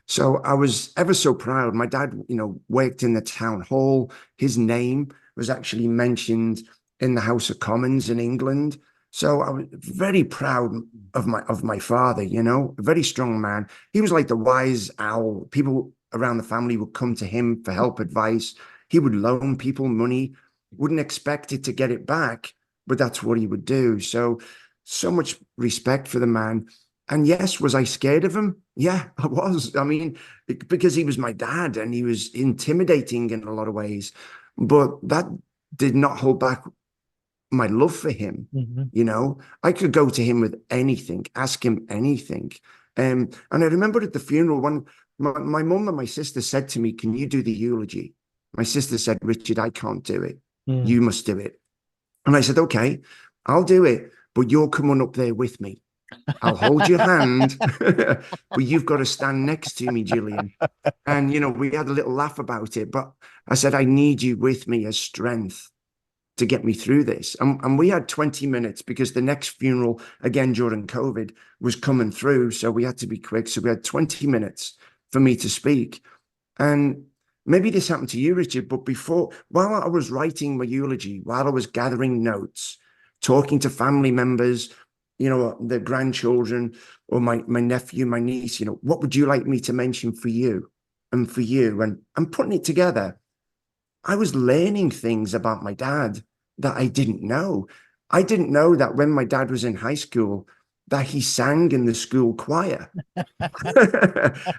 So I was ever so proud. My dad, worked in the town hall. His name was actually mentioned in the House of Commons in England. So I was very proud of my father, a very strong man. He was like the wise owl. People around the family would come to him for help, advice. He would loan people money, wouldn't expect it to get it back, but that's what he would do. So much respect for the man. And yes, was I scared of him? Yeah, I was. I mean, because he was my dad and he was intimidating in a lot of ways. But that did not hold back my love for him. Mhm. I could go to him with anything, ask him anything. And I remember at the funeral, when my mum and my sister said to me, "Can you do the eulogy?" My sister said, "Richard, I can't do it. Mm. You must do it." And I said, "Okay, I'll do it, but you're coming up there with me. I'll hold your hand, but you've got to stand next to me, Gillian." And, we had a little laugh about it, but I said, "I need you with me as strength to get me through this." And we had 20 minutes because the next funeral, again during COVID, was coming through. So we had to be quick. So we had 20 minutes for me to speak. And maybe this happened to you, Richard, but while I was writing my eulogy, while I was gathering notes, talking to family members, the grandchildren, or my nephew, my niece, what would you like me to mention for you and for you? And I'm putting it together. I was learning things about my dad that I didn't know. I didn't know that when my dad was in high school, that he sang in the school choir.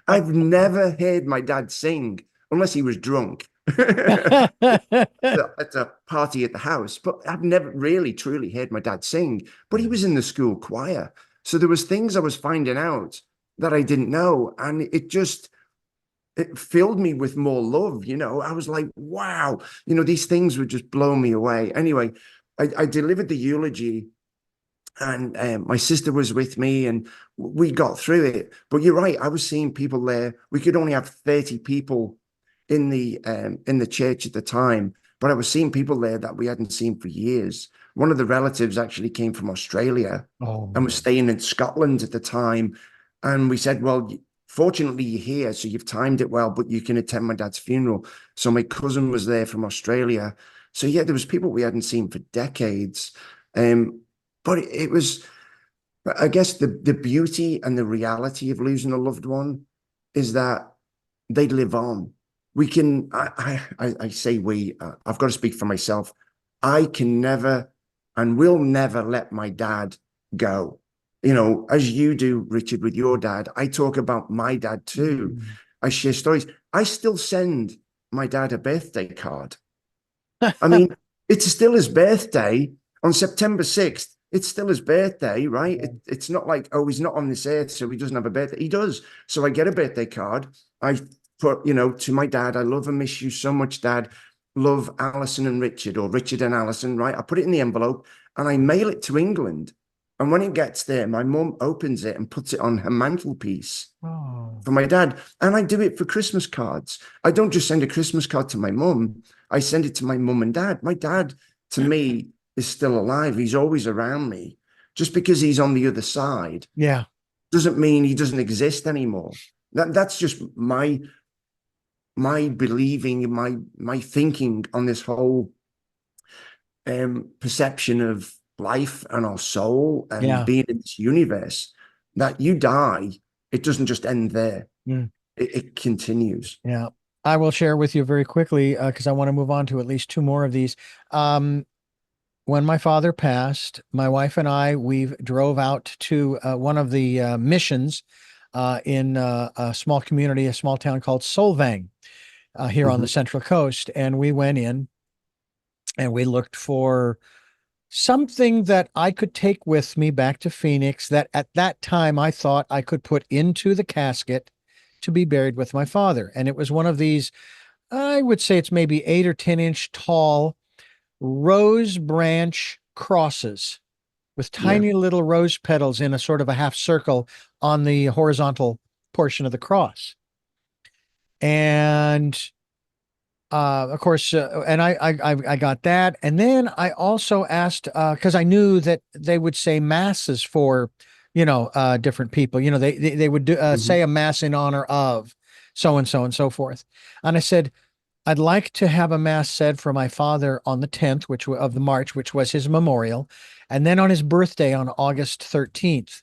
I've never heard my dad sing unless he was drunk at a party at the house. But I've never really truly heard my dad sing. But he was in the school choir. So there was things I was finding out that I didn't know. And it filled me with more love. I was like, wow, these things would just blow me away. Anyway, I delivered the eulogy, and my sister was with me, and we got through it. But you're right, I was seeing people there. We could only have 30 people in the church at the time, but I was seeing people there that we hadn't seen for years. One of the relatives actually came from Australia Oh and was man. staying in Scotland at the time. And we said, "Well, fortunately you're here, so you've timed it well, but you can attend my dad's funeral." So my cousin was there from Australia. So yeah, there was people we hadn't seen for decades. But it was, I guess, the beauty and the reality of losing a loved one is that they live on. We can, I say we, I've got to speak for myself. I can never and will never let my dad go. As you do, Richard, with your dad, I talk about my dad too. Mm. I share stories. I still send my dad a birthday card. I mean, it's still his birthday on September 6th. It's still his birthday, right? It's not like, oh, he's not on this earth, so he doesn't have a birthday. He does. So I get a birthday card. I put, to my dad, "I love and miss you so much, Dad. Love, Alison and Richard," or Richard and Alison, right? I put it in the envelope and I mail it to England. And when it gets there, my mum opens it and puts it on her mantelpiece Oh. for my dad. And I do it for Christmas cards. I don't just send a Christmas card to my mum. I send it to my mum and dad. My dad, to me, is still alive. He's always around me. Just because he's on the other side Yeah. doesn't mean he doesn't exist anymore. That's just my believing, my thinking on this whole perception of life and our soul and Yeah. being in this universe. That you die, it doesn't just end there. Mm. It continues. Yeah. I will share with you very quickly because I want to move on to at least two more of these. Um, when my father passed, my wife and we drove out to one of the missions in a small community, a small town called Solvang here on the Mhm. Central Coast. And we went in and we looked for something that I could take with me back to Phoenix that at that time I thought I could put into the casket to be buried with my father. And it was one of these, I would say it's maybe 8 or 10 inch tall rose branch crosses with Yeah. tiny little rose petals in a sort of a half circle on the horizontal portion of the cross. And Of course, and I got that, and then I also asked because I knew that they would say masses for, different people. They would say Hmm. a mass in honor of so and so forth. And I said I'd like to have a mass said for my father on the 10th, of the March, which was his memorial, and then on his birthday on August 13th.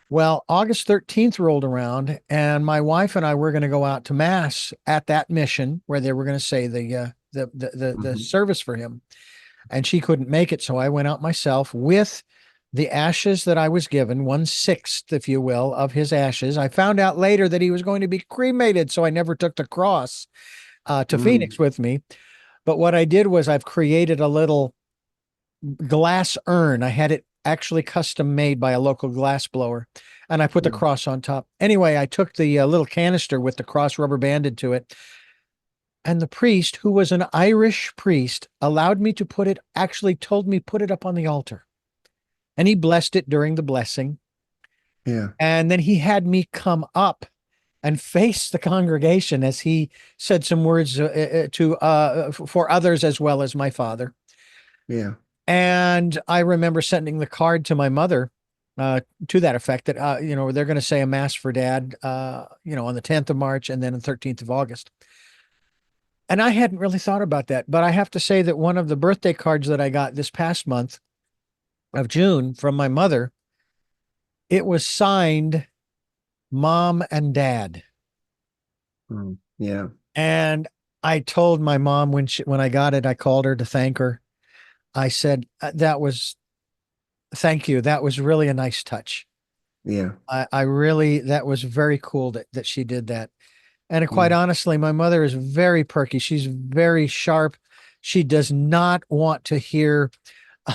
Well, August 13th rolled around, and my wife and I were going to go out to mass at that mission where they were going to say the Hmm. service for him, and she couldn't make it, so I went out myself with the ashes that I was given, 1/6, if you will, of his ashes. I found out later that he was going to be cremated, so I never took the cross to Mm. Phoenix with me. But what I did was I've created a little glass urn. I had it actually custom made by a local glass blower, and I put the Mm. cross on top. Anyway, I took the little canister with the cross rubber banded to it, and the priest, who was an Irish priest, allowed me to actually told me put it up on the altar. And he blessed it during the blessing. Yeah. And then he had me come up and face the congregation as he said some words for others as well as my father. Yeah. And I remember sending the card to my mother to that effect that, they're going to say a mass for dad, on the 10th of March and then the 13th of August. And I hadn't really thought about that. But I have to say that one of the birthday cards that I got this past month of June from my mother, it was signed Mom and Dad. Mm. Yeah. And I told my mom when I got it, I called her to thank her. I said, thank you. That was really a nice touch. Yeah. I really, that was very cool that she did that. And quite Yeah. honestly, my mother is very perky. She's very sharp. She does not want to hear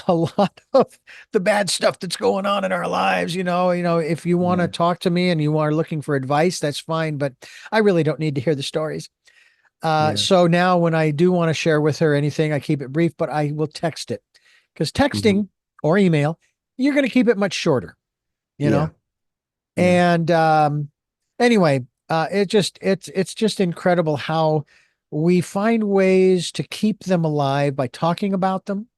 a lot of the bad stuff that's going on in our lives. If you want to Yeah. talk to me and you are looking for advice, that's fine. But I really don't need to hear the stories. Yeah. So now when I do want to share with her anything, I keep it brief, but I will text it because Hmm. texting or email, you're going to keep it much shorter, you Yeah. know? Yeah. And anyway, it's just incredible how we find ways to keep them alive by talking about them,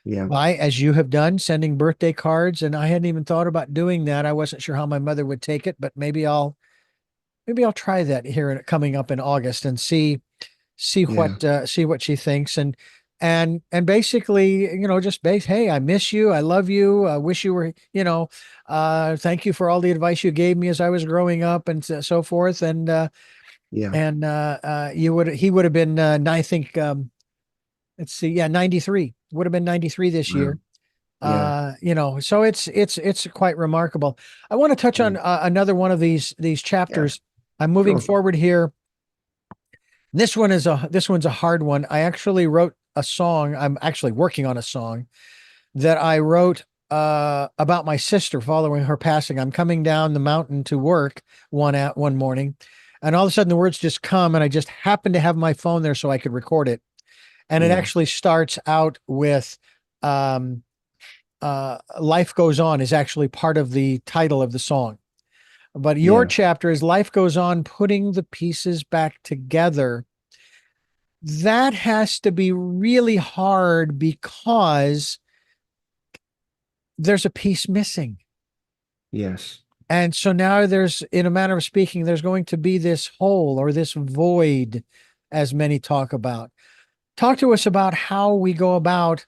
Yeah. by, as you have done, sending birthday cards. And I hadn't even thought about doing that. I wasn't sure how my mother would take it, but maybe I'll try that here coming up in August and Yeah. see what she thinks, and basically, just hey, I miss you, I love you, I wish you were, thank you for all the advice you gave me as I was growing up, and so forth. Yeah. He would have been I think, let's see, yeah, 93, would have been 93 this year. Wow. Yeah. So it's quite remarkable. I want to touch on Mm. another one of these Yeah. chapters. I'm moving Sure. forward here. This one's a hard one. I actually wrote a song. I'm actually working on a song that I wrote about my sister following her passing. I'm coming down the mountain to work one morning, and all of a sudden the words just come, and I just happened to have my phone there so I could record it. And it Yeah. actually starts out with um, "Life Goes On" is actually part of the title of the song. But your Yeah. chapter is "Life Goes On," putting the pieces back together. That has to be really hard because there's a piece missing. Yes. And so now in a manner of speaking, there's going to be this hole or this void, as many talk about. Talk to us about how we go about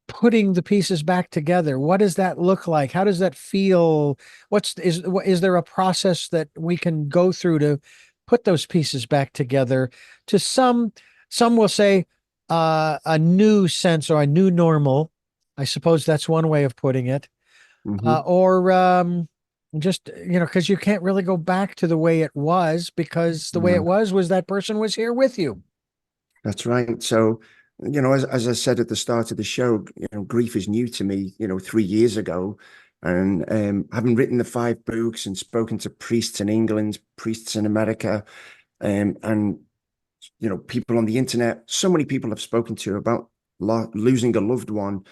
putting the pieces back together. What does that look like? How does that feel? Is there a process that we can go through to put those pieces back together? To some will say a new sense or a new normal. I suppose that's one way of putting it. Hmm. Or just, because you can't really go back to the way it was, because the way it No, was that person was here with you. that's right. So, as I said at the start of the show, grief is new to me, 3 years ago. And having written the 5 books and spoken to priests in England, priests in America, and people on the internet, so many people have spoken to about losing a loved one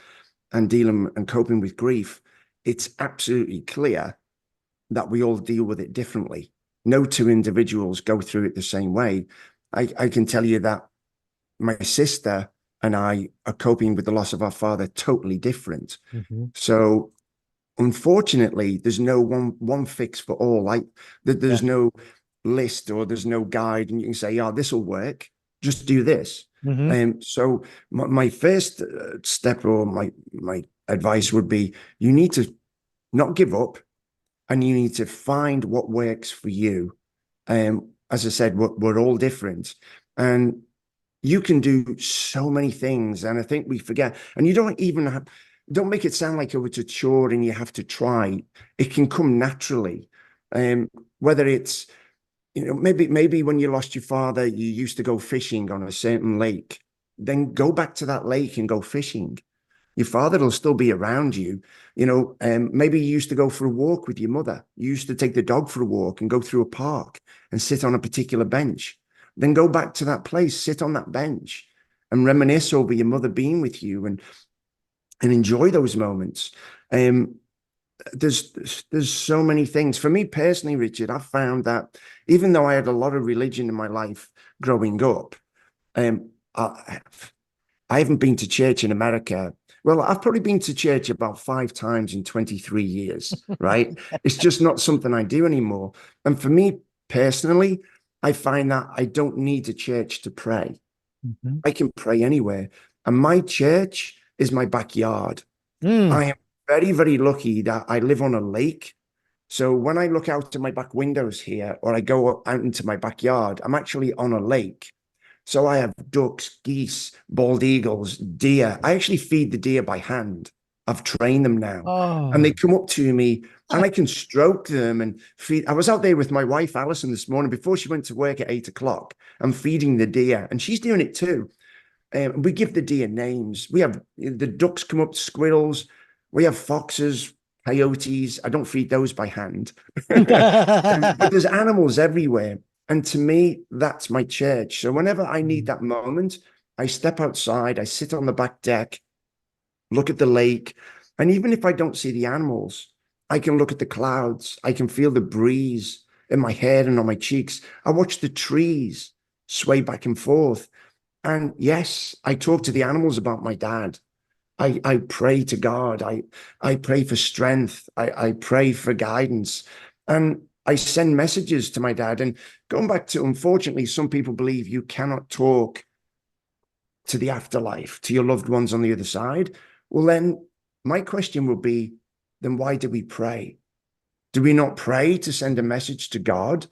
and dealing and coping with grief. It's absolutely clear that we all deal with it differently. no two individuals go through it the same way. I can tell you that my sister and I are coping with the loss of our father totally different. Mm-hmm. So unfortunately, there's no one fix for all. Like Yeah. there's no list or there's no guide, and you can say, "Oh, this will work. Just do this." Mm-hmm. So my first step or my advice would be, you need to not give up, and you need to find what works for you. As I said, we're all different, and you can do so many things. And I think we forget, and you don't even have, don't make it sound like it's a chore and you have to try. It can come naturally. Um, Whether it's, maybe when you lost your father, you used to go fishing on a certain lake, then go back to that lake and go fishing. Your father will still be around you. Maybe you used to go for a walk with your mother. You used to take the dog for a walk and go through a park and sit on a particular bench. Then go back to that place, sit on that bench and reminisce over your mother being with you, and enjoy those moments. Um, there's so many things. For me personally, Richard, I found that even though I had a lot of religion in my life growing up, I haven't been to church in America. Well, I've probably been to church about 5 times in 23 years, right? It's just not something I do anymore. And for me personally, I find that I don't need a church to pray. Mm-hmm. I can pray anywhere. And my church is my backyard. Mm. I am very, very lucky that I live on a lake. So when I look out to my back windows here, or I go out into my backyard, I'm actually on a lake. So I have ducks, geese, bald eagles, deer. I actually feed the deer by hand. I've trained them now. And they Oh. come up to me and I can stroke them and feed. I was out there with my wife, Alison, this morning before she went to work at 8 o'clock. I'm feeding the deer and she's doing it too. We give the deer names. We have the ducks come up, squirrels. We have foxes, coyotes. I don't feed those by hand. But there's animals everywhere. And to me, that's my church. So whenever I need that moment, I step outside, I sit on the back deck, look at the lake. And even if I don't see the animals, I can look at the clouds. I can feel the breeze in my head and on my cheeks. I watch the trees sway back and forth. And yes, I talk to the animals about my dad. I pray to God. I pray for strength. I pray for guidance. And I send messages to my dad. And going back to, unfortunately, some people believe you cannot talk to the afterlife, to your loved ones on the other side. Well, then my question would be, then why do we pray? Do we not pray to send a message to God,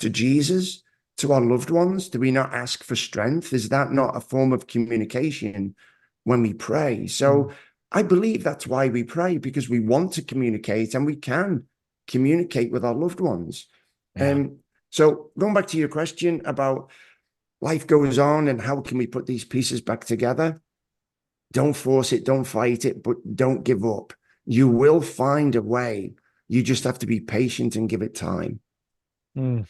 to Jesus, to our loved ones? Do we not ask for strength? Is that not a form of communication when we pray? So I believe that's why we pray, because we want to communicate and we can communicate with our loved ones. Yeah. So going back to your question about life goes on and how can we put these pieces back together? Don't force it, don't fight it, but don't give up. You will find a way. You just have to be patient and give it time. Mm.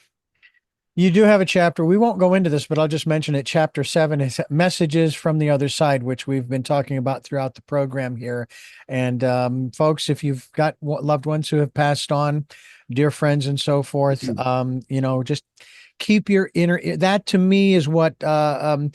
You do have a chapter. We won't go into this, but I'll just mention it. Chapter 7 is messages from the other side, which we've been talking about throughout the program here. And folks, if you've got loved ones who have passed on, dear friends and so forth, just keep your inner. That to me is what. The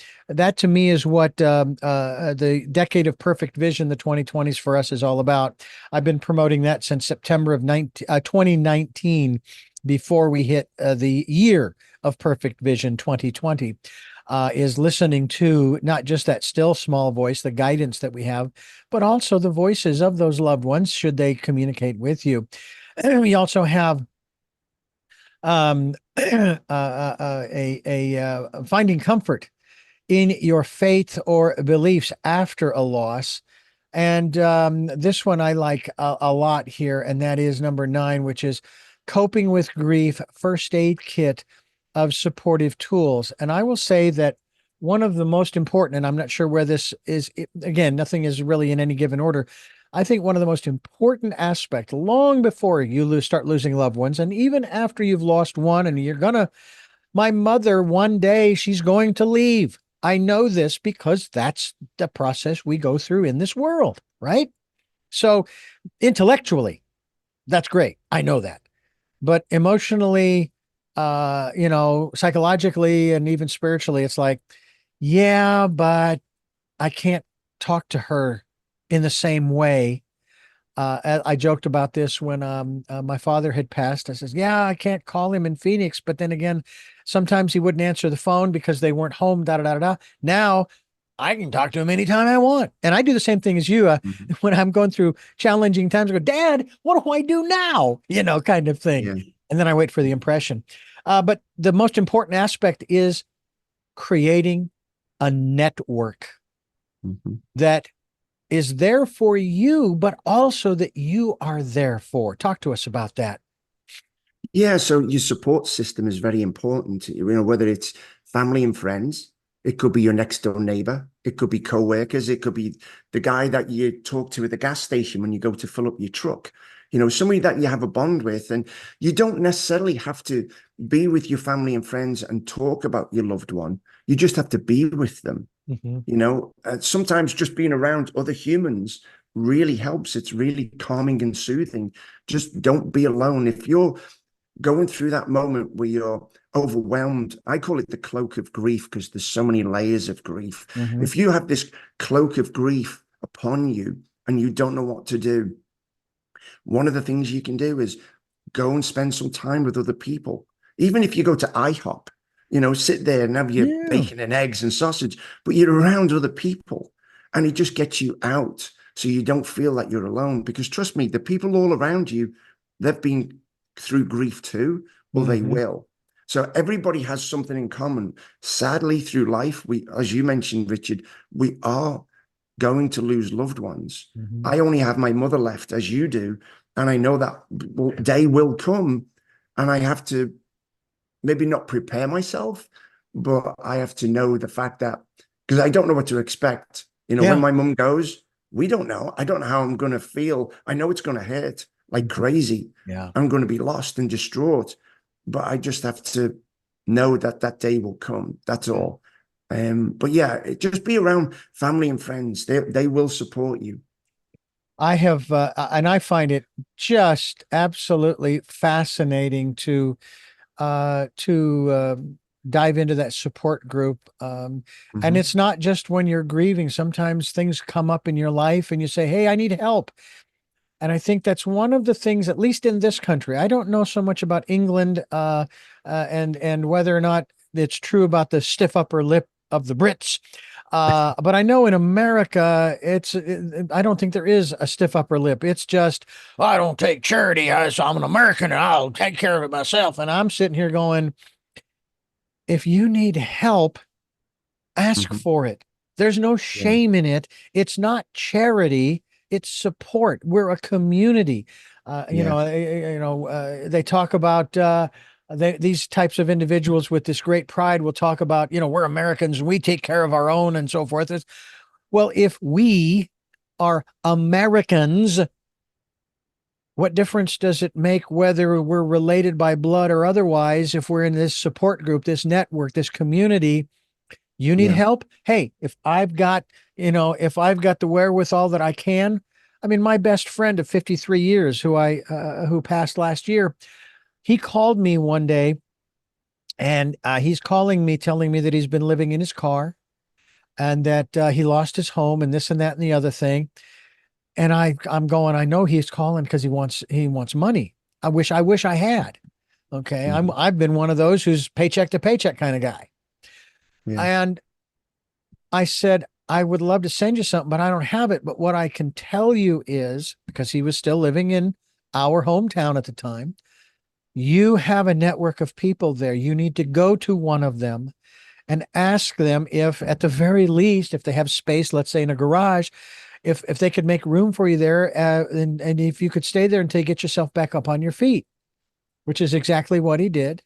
decade of perfect vision, the 2020s for us is all about. I've been promoting that since September of 2019, before we hit the year of perfect vision 2020, is listening to not just that still small voice, the guidance that we have, but also the voices of those loved ones should they communicate with you. And we also have finding comfort in your faith or beliefs after a loss. And this one I like a lot here, and that is number 9, which is coping with grief first aid kit of supportive tools. And I will say that one of the most important, and I'm not sure where this is, again, nothing is really in any given order. I think one of the most important aspects, long before you start losing loved ones, and even after you've lost one, and my mother, one day she's going to leave. I know this because that's the process we go through in this world, right? So intellectually, that's great. I know that. But emotionally, psychologically and even spiritually, it's like, yeah, but I can't talk to her in the same way. I joked about this when my father had passed. I says, "Yeah, I can't call him in Phoenix," but then again, sometimes he wouldn't answer the phone because they weren't home. Da da da da. Da. Now I can talk to him anytime I want, and I do the same thing as you. Mhm. When I'm going through challenging times, I go, "Dad, what do I do now?" Kind of thing, Yeah. and then I wait for the impression. But the most important aspect is creating a network Mhm. that is there for you, but also that you are there for. Talk to us about that. Yeah, so your support system is very important. Whether it's family and friends, it could be your next door neighbor, it could be co-workers, it could be the guy that you talk to at the gas station when you go to fill up your truck. Somebody that you have a bond with, and you don't necessarily have to be with your family and friends and talk about your loved one. You just have to be with them. Mhm. Sometimes just being around other humans really helps. It's really calming and soothing. Just don't be alone. If you're going through that moment where you're overwhelmed, I call it the cloak of grief because there's so many layers of grief. Mhm. If you have this cloak of grief upon you and you don't know what to do, one of the things you can do is go and spend some time with other people. Even if you go to IHOP, sit there and have your Yeah. bacon and eggs and sausage, but you're around other people and it just gets you out so you don't feel that you're alone. Because trust me, the people all around you, they've been through grief too, or they Mhm. will. So everybody has something in common. Sadly, through life, as you mentioned, Richard, we are going to lose loved ones. Mhm. I only have my mother left, as you do, and I know that day will come, and I have to maybe not prepare myself, but I have to know the fact that because I don't know what to expect. When Yeah. my mum goes, we don't know. I don't know how I'm going to feel. I know it's going to hurt like Mhm. crazy. Yeah. I'm going to be lost and distraught, but I just have to know that that day will come. That's Yeah. all. But yeah, just be around family and friends. They will support you. I have, and I find it just absolutely fascinating to dive into that support group. And Hmm. it's not just when you're grieving. Sometimes things come up in your life, and you say, "Hey, I need help." And I think that's one of the things, at least in this country. I don't know so much about England, and whether or not it's true about the stiff upper lip of the Brits. But I know in America, I don't think there is a stiff upper lip. It's just, I don't take charity. I'm an American and I'll take care of it myself. And I'm sitting here going, if you need help, ask Hmm. for it. There's no Yeah. shame in it. It's not charity, it's support. We're a community. Yeah. They talk about these types of individuals with this great pride will talk about, we're Americans and we take care of our own and so forth. Well, if we are Americans, what difference does it make whether we're related by blood or otherwise if we're in this support group, this network, this community? You need Yeah. help? Hey, if I've got the wherewithal that I can, I mean, my best friend of 53 years who passed last year, he called me one day and he's calling me, telling me that he's been living in his car and that he lost his home and this and that and the other thing. And I'm going, I know he's calling because he wants money. I wish I had. Okay. Hmm. I've been one of those who's paycheck to paycheck kind of guy. Yeah. And I said, I would love to send you something, but I don't have it. But what I can tell you is because he was still living in our hometown at the time, you have a network of people there. You need to go to one of them and ask them if, at the very least, if they have space, let's say in a garage, if they could make room for you there, and if you could stay there until you get yourself back up on your feet, which is exactly what he did.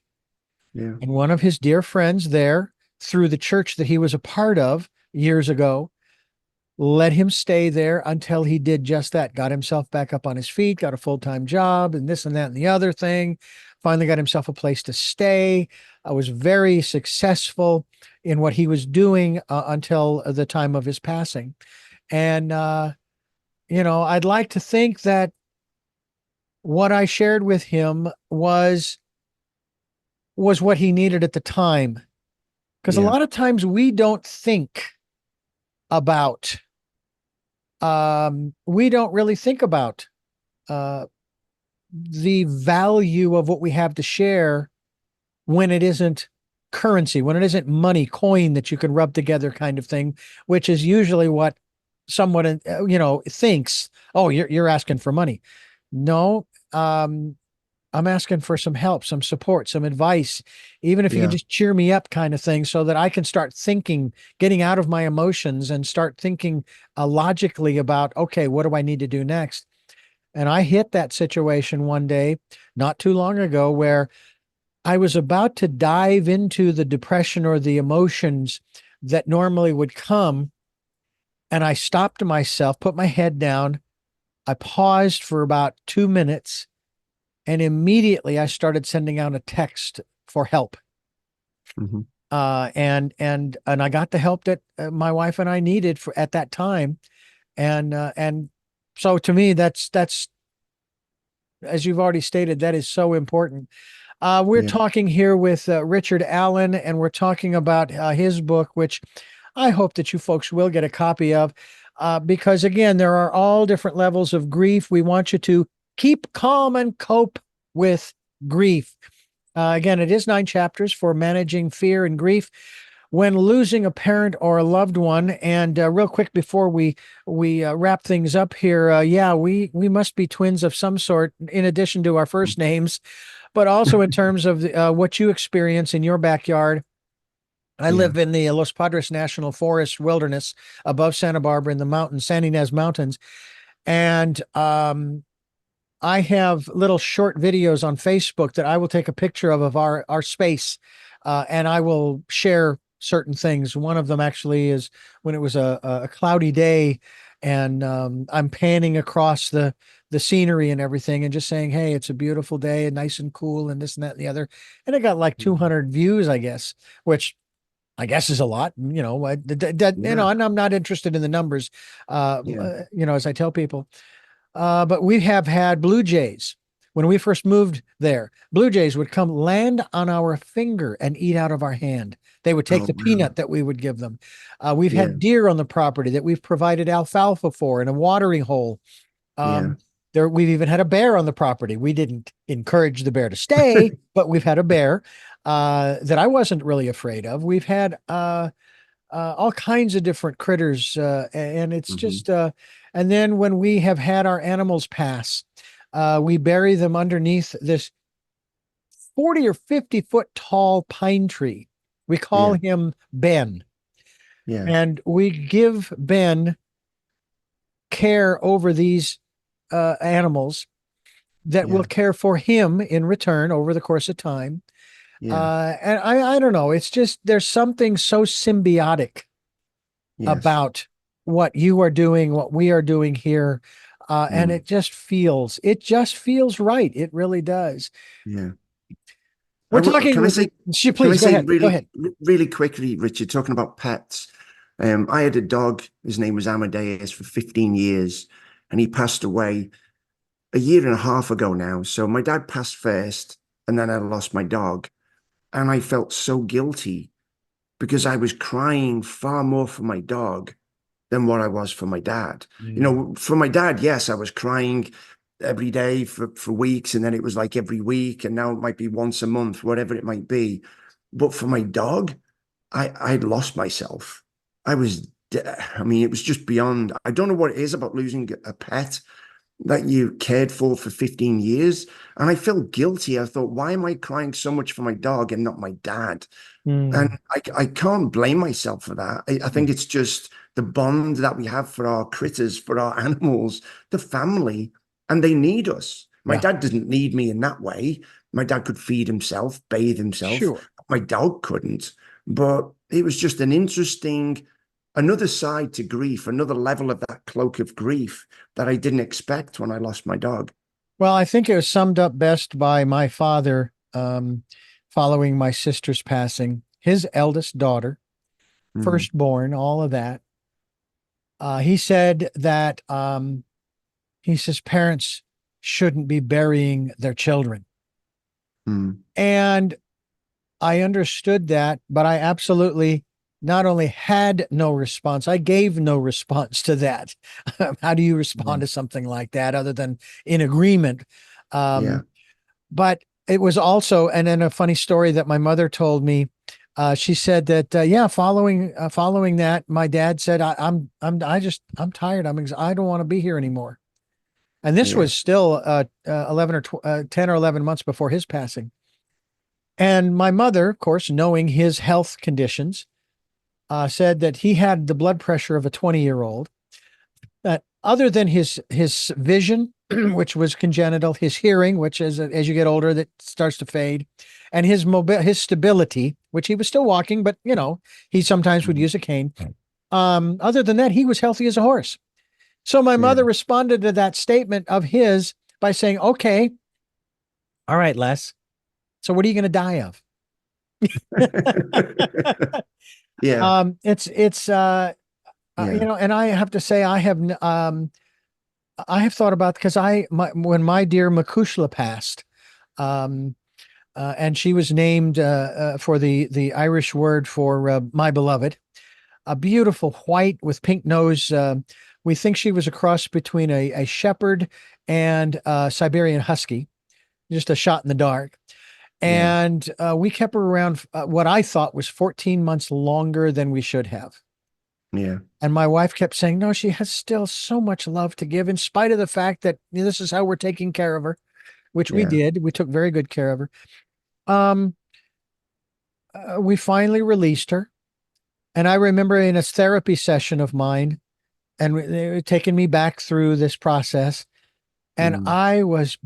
Yeah. And one of his dear friends there, through the church that he was a part of years ago, let him stay there until he did just that, got himself back up on his feet, got a full-time job and this and that and the other thing, finally got himself a place to stay. I was very successful in what he was doing until the time of his passing. And, I'd like to think that what I shared with him was was what he needed at the time. Because a Yeah. lot of times we don't think about, we don't really think about uh, the value of what we have to share when it isn't currency, when it isn't money, coin that you can rub together kind of thing, which is usually what someone, thinks, oh, you're asking for money. No, I'm asking for some help, some support, some advice, even if you can Yeah. just cheer me up kind of thing so that I can start thinking, getting out of my emotions and start thinking logically about, okay, what do I need to do next? And I hit that situation one day, not too long ago, where I was about to dive into the depression or the emotions that normally would come. And I stopped myself, put my head down. I paused for about 2 minutes, and immediately I started sending out a text for help. Hmm. And I got the help that my wife and I needed for at that time. And so to me, that's as you've already stated, that is so important. We're Yeah. talking here with Richard Allen, and we're talking about his book, which I hope that you folks will get a copy of, because again, there are all different levels of grief. We want you to keep calm and cope with grief. Again, it is 9 chapters for managing fear and grief when losing a parent or a loved one. And real quick before we wrap things up here, yeah, we must be twins of some sort, in addition to our first names, but also in terms of what you experience in your backyard. I Yeah. live in the Los Padres National Forest wilderness above Santa Barbara in the mountains, San Ynez Mountains, and I have little short videos on Facebook that I will take a picture of our space, and I will share certain things. One of them actually is when it was a cloudy day, and I'm panning across the scenery and everything, and just saying, "Hey, it's a beautiful day and nice and cool, and this and that and the other." And it got like Mhm. 200 views, I guess, which I guess is a lot. Yeah. And I'm not interested in the numbers, Yeah. as I tell people. But we have had blue jays. When we first moved there, blue jays would come land on our finger and eat out of our hand. They would take Oh, the wow. peanut that we would give them. We've Yeah. had deer on the property that we've provided alfalfa for and a watering hole. Yeah. We've even had a bear on the property. We didn't encourage the bear to stay, but we've had a bear that I wasn't really afraid of. We've had all kinds of different critters, and it's Hmm. just. And then when we have had our animals pass, we bury them underneath this 40 or 50 foot tall pine tree. We call Yeah. him Ben, Yeah. and we give Ben care over these animals that will Yeah. care for him in return over the course of time. Yeah. And I don't know. It's just there's something so symbiotic Yes. about what you are doing, what we are doing here. And Mm. it just feels right. It really does. Yeah. We're talking Can I with, say, can I please go say ahead. Go really, ahead. really quickly, Richard, talking about pets. I had a dog. His name was Amadeus for 15 years, and he passed away a year and a half ago now. So my dad passed first, and then I lost my dog, and I felt so guilty because I was crying far more for my dog than what I was for my dad. You Mm. know, for my dad, yes, I was crying every day for weeks, and then it was like every week, and now it might be once a month, whatever it might be. But for my dog, I'd lost myself. I was, I mean, it was just beyond. I don't know what it is about losing a pet that you cared for 15 years. And I felt guilty. I thought, why am I crying so much for my dog and not my dad? And Mm. I can't blame myself for that. I think it's just the bond that we have for our critters, for our animals, the family, and they need us. My Yeah, dad didn't need me in that way. My dad could feed himself, bathe himself. sure. My dog couldn't. But it was just an interesting, another side to grief, another level of that cloak of grief that I didn't expect when I lost my dog. Well, I think it was summed up best by my father, following my sister's passing, his eldest daughter, Mm, firstborn, all of that. He said that, he says parents shouldn't be burying their children. mm, And I understood that, but I absolutely not only had no response, I gave no response to that. How do you Yeah. respond to something like that other than in agreement? Yeah. Um, but it was also, and then a funny story that my mother told me. She said that, yeah, following that, my dad said, I'm tired. I don't want to be here anymore. And this Yeah. was still 11 or 10 or 11 months before his passing. And my mother, of course, knowing his health conditions, said that he had the blood pressure of a 20-year-old. That other than his vision, which was congenital, his hearing, which as you get older that starts to fade, and his stability, which he was still walking, but he sometimes would Mhm. use a cane. Other than that, he was healthy as a horse. So my Yeah. mother responded to that statement of his by saying, "Okay, all right, Les. So what are you going to die of?" Yeah. It's Yeah. and I have to say I have thought about because when my dear Makushla passed, um, and she was named for the Irish word for my beloved, a beautiful white with pink nose. We think she was a cross between a shepherd and a Siberian husky, just a shot in the dark. Yeah. And we kept her around what I thought was 14 months longer than we should have. Yeah. And my wife kept saying, no, she has still so much love to give, in spite of the fact that this is how we're taking care of her, which we Yeah. did. We took very good care of her. Um, we finally released her. And I remember in a therapy session of mine, and they were taking me back through this process, and Mm. I was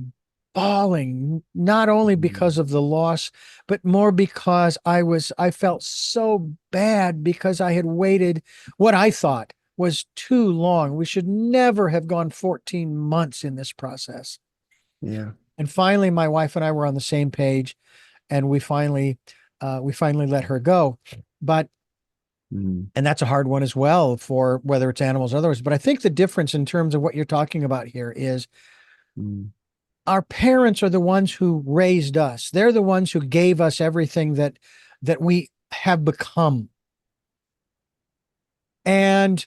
bawling, not only Mm. because of the loss, but more because I felt so bad because I had waited what I thought was too long. We should never have gone 14 months in this process. Yeah. And finally, my wife and I were on the same page, and we finally let her go. But Mm. and that's a hard one as well for whether it's animals or others. But I think the difference in terms of what you're talking about here is Mm. our parents are the ones who raised us. They're the ones who gave us everything that we have become. And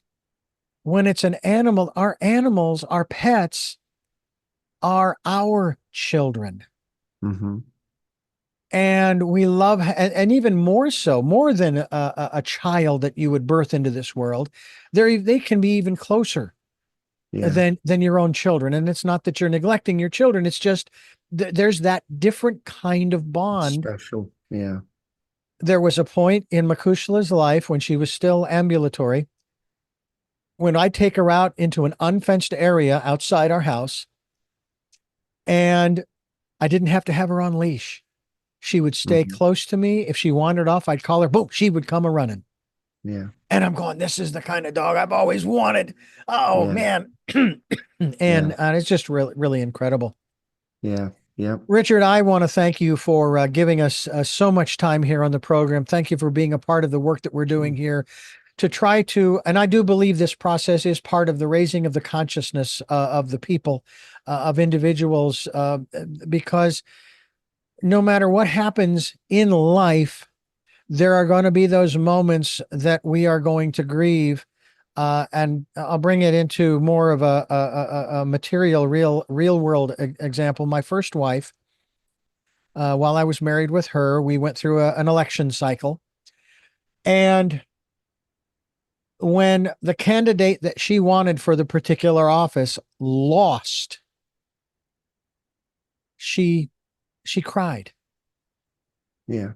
when it's an animal, our animals, our pets are our children. Mm-hmm. And we love, and even more so, more than a child that you would birth into this world, they can be even closer Yeah. than your own children. And it's not that you're neglecting your children. It's just there's that different kind of It's bond. special. Yeah. There was a point in Makushla's life when she was still ambulatory, when I take her out into an unfenced area outside our house, and I didn't have to have her on leash. She would stay Mm-hmm. close to me. If she wandered off, I'd call her, boom, she would come a running. Yeah. And I'm going, this is the kind of dog I've always wanted. Oh, Yeah. man. Yeah. And it's just really, really incredible. Yeah. Yeah. Richard, I want to thank you for giving us so much time here on the program. Thank you for being a part of the work that we're doing Sure. here to try to, and I do believe this process is part of the raising of the consciousness of the people, of individuals, because no matter what happens in life, there are going to be those moments that we are going to grieve. And I'll bring it into more of a material, real world example. My first wife, while I was married with her, we went through an election cycle. And when the candidate that she wanted for the particular office lost, she she cried. Yeah.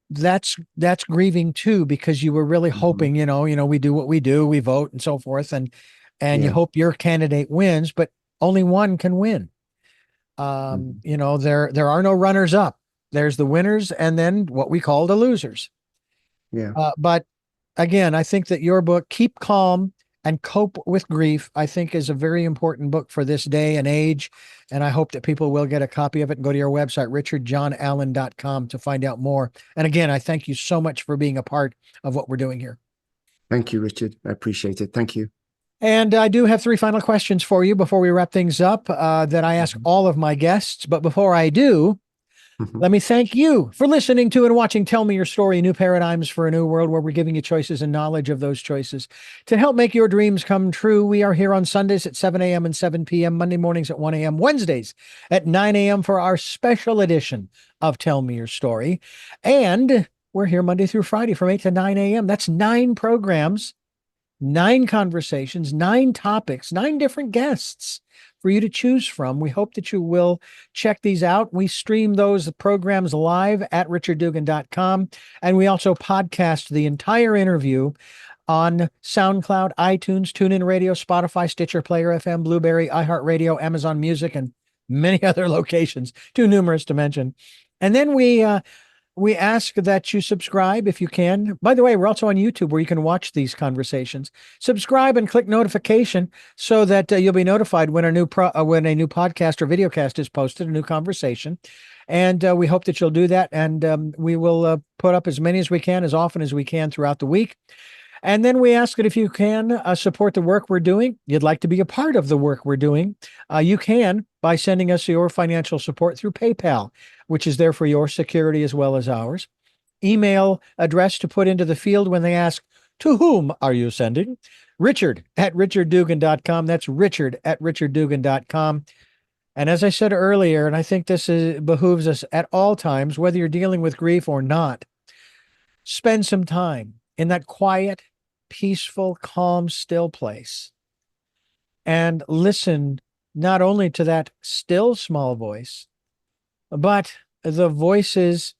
That's grieving too, because you were really Mm-hmm. hoping, we do what we do, we vote and so forth, and you Yeah. hope your candidate wins, but only one can win. Mm-hmm. There are no runners up. There's the winners and then what we call the losers. Yeah. But again, I think that your book, Keep Calm and Cope with Grief, I think is a very important book for this day and age. And I hope that people will get a copy of it and go to your website, richardjohnallen.com, to find out more. And again, I thank you so much for being a part of what we're doing here. Thank you, Richard. I appreciate it. Thank you. And I do have three final questions for you before we wrap things up that I ask Mhm. all of my guests. But before I do, Let me thank you for listening to and watching Tell Me Your Story, New Paradigms for a New World, where we're giving you choices and knowledge of those choices to help make your dreams come true. We are here on Sundays at 7 a.m. and 7 p.m., Monday mornings at 1 a.m., Wednesdays at 9 a.m. for our special edition of Tell Me Your Story. And we're here Monday through Friday from 8 to 9 a.m. That's 9 programs, 9 conversations, 9 topics, 9 different guests for you to choose from. We hope that you will check these out. We stream those programs live at richarddugan.com, and we also podcast the entire interview on SoundCloud, iTunes, TuneIn Radio, Spotify, Stitcher, Player FM, Blueberry, iHeartRadio, Amazon Music, and many other locations, too numerous to mention. And then we ask that you subscribe if you can. By the way, we're also on YouTube where you can watch these conversations. Subscribe and click notification so that you'll be notified when a new podcast or videocast is posted, a new conversation. And we hope that you'll do that. And we will put up as many as we can, as often as we can throughout the week. And then we ask that if you can support the work we're doing, you'd like to be a part of the work we're doing, you can by sending us your financial support through PayPal, which is there for your security as well as ours. Email address to put into the field when they ask, to whom are you sending? Richard@richarddugan.com. That's Richard@richarddugan.com. And as I said earlier, and I think this behooves us at all times, whether you're dealing with grief or not, spend some time in that quiet, peaceful, calm, still place and listen not only to that still small voice, but the voices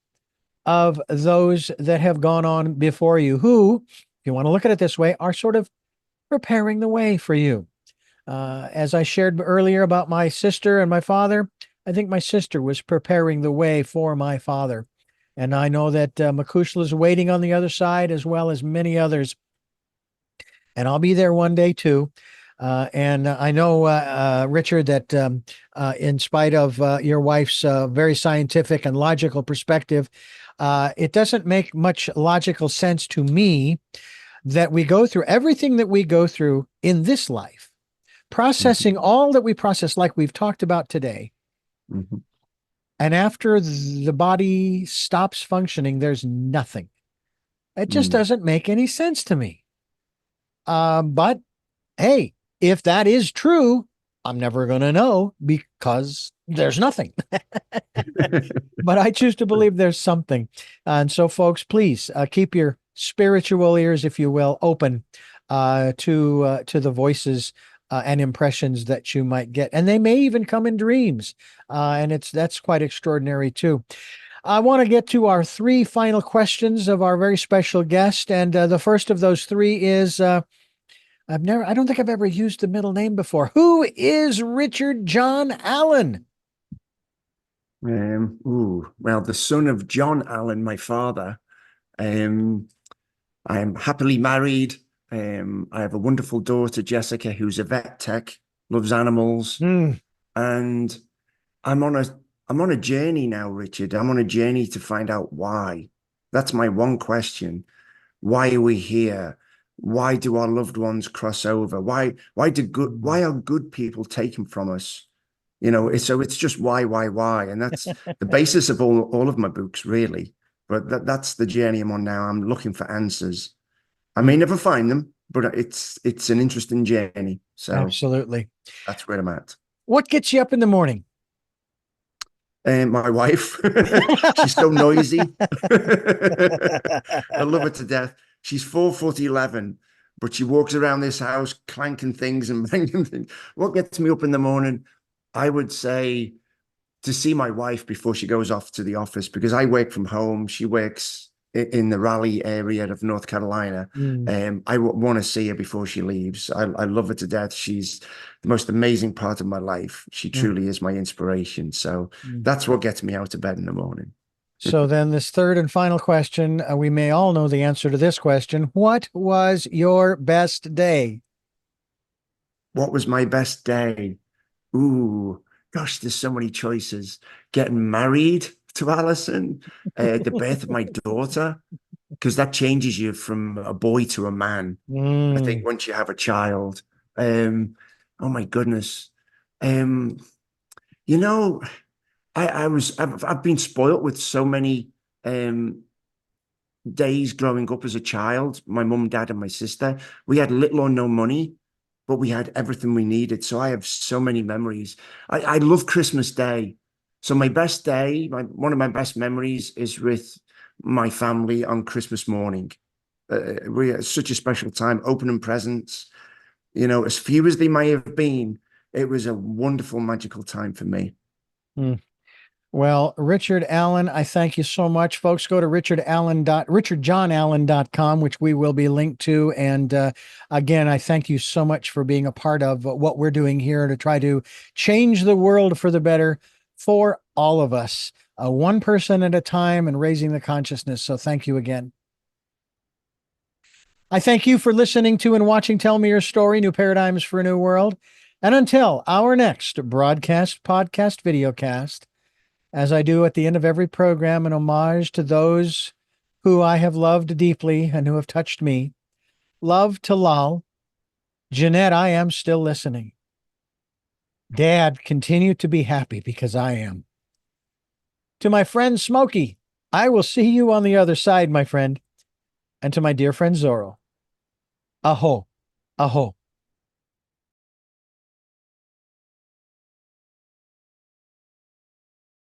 of those that have gone on before you, who, if you want to look at it this way, are sort of preparing the way for you. As I shared earlier about my sister and my father, I think my sister was preparing the way for my father. And I know that Makushla is waiting on the other side, as well as many others. And I'll be there one day too. And I know, Richard, that in spite of your wife's very scientific and logical perspective, it doesn't make much logical sense to me that we go through everything that we go through in this life, processing all that we process, like we've talked about today. Mm-hmm. And after the body stops functioning, there's nothing. It just doesn't make any sense to me. But hey, if that is true, I'm never going to know because there's nothing. But I choose to believe there's something. And so, folks, please keep your spiritual ears, if you will, open to the voices and impressions that you might get. And they may even come in dreams. And that's quite extraordinary, too. I want to get to our 3 final questions of our very special guest. And the first of those 3 is I don't think I've ever used the middle name before. Who is Richard John Allen? Well, the son of John Allen, my father. I'm happily married. I have a wonderful daughter, Jessica, who's a vet tech, loves animals, and I'm on a journey now, Richard. I'm on a journey to find out why. That's my one question. Why are we here? Why do our loved ones cross over? Why are good people taken from us? So it's just why, and that's the basis of all of my books, really. But that's the journey I'm on now. I'm looking for answers. I may never find them, but it's an interesting journey. So absolutely, that's where I'm at. What gets you up in the morning? My wife, she's so noisy. I love her to death. She's 4'11", but she walks around this house clanking things and banging things. What gets me up in the morning? I would say to see my wife before she goes off to the office, because I work from home. She works in the Raleigh area of North Carolina. I want to see her before she leaves. I love her to death. She's the most amazing part of my life. She truly is my inspiration. So that's what gets me out of bed in the morning. So then this third and final question, we may all know the answer to this question. What was your best day? What was my best day? Ooh, gosh, there's so many choices. Getting married to Alison, the birth of my daughter, because that changes you from a boy to a man. I think once you have a child. Oh my goodness. I've been spoilt with so many um, days growing up as a child. My mum, dad, and my sister. We had little or no money, but we had everything we needed. So I have so many memories. I love Christmas Day. So my best day, one of my best memories is with my family on Christmas morning. We had such a special time, opening presents. As few as they may have been, it was a wonderful, magical time for me. Mm. Well, Richard Allen, I thank you so much. Folks, go to richardjohnallen.com, which we will be linked to. And again, I thank you so much for being a part of what we're doing here to try to change the world for the better for all of us, one person at a time and raising the consciousness. So thank you again. I thank you for listening to and watching Tell Me Your Story, New Paradigms for a New World. And until our next broadcast, podcast, videocast, as I do at the end of every program, an homage to those who I have loved deeply and who have touched me. Love to Lal. Jeanette, I am still listening. Dad, continue to be happy because I am. To my friend Smokey, I will see you on the other side, my friend. And to my dear friend Zorro, aho, aho.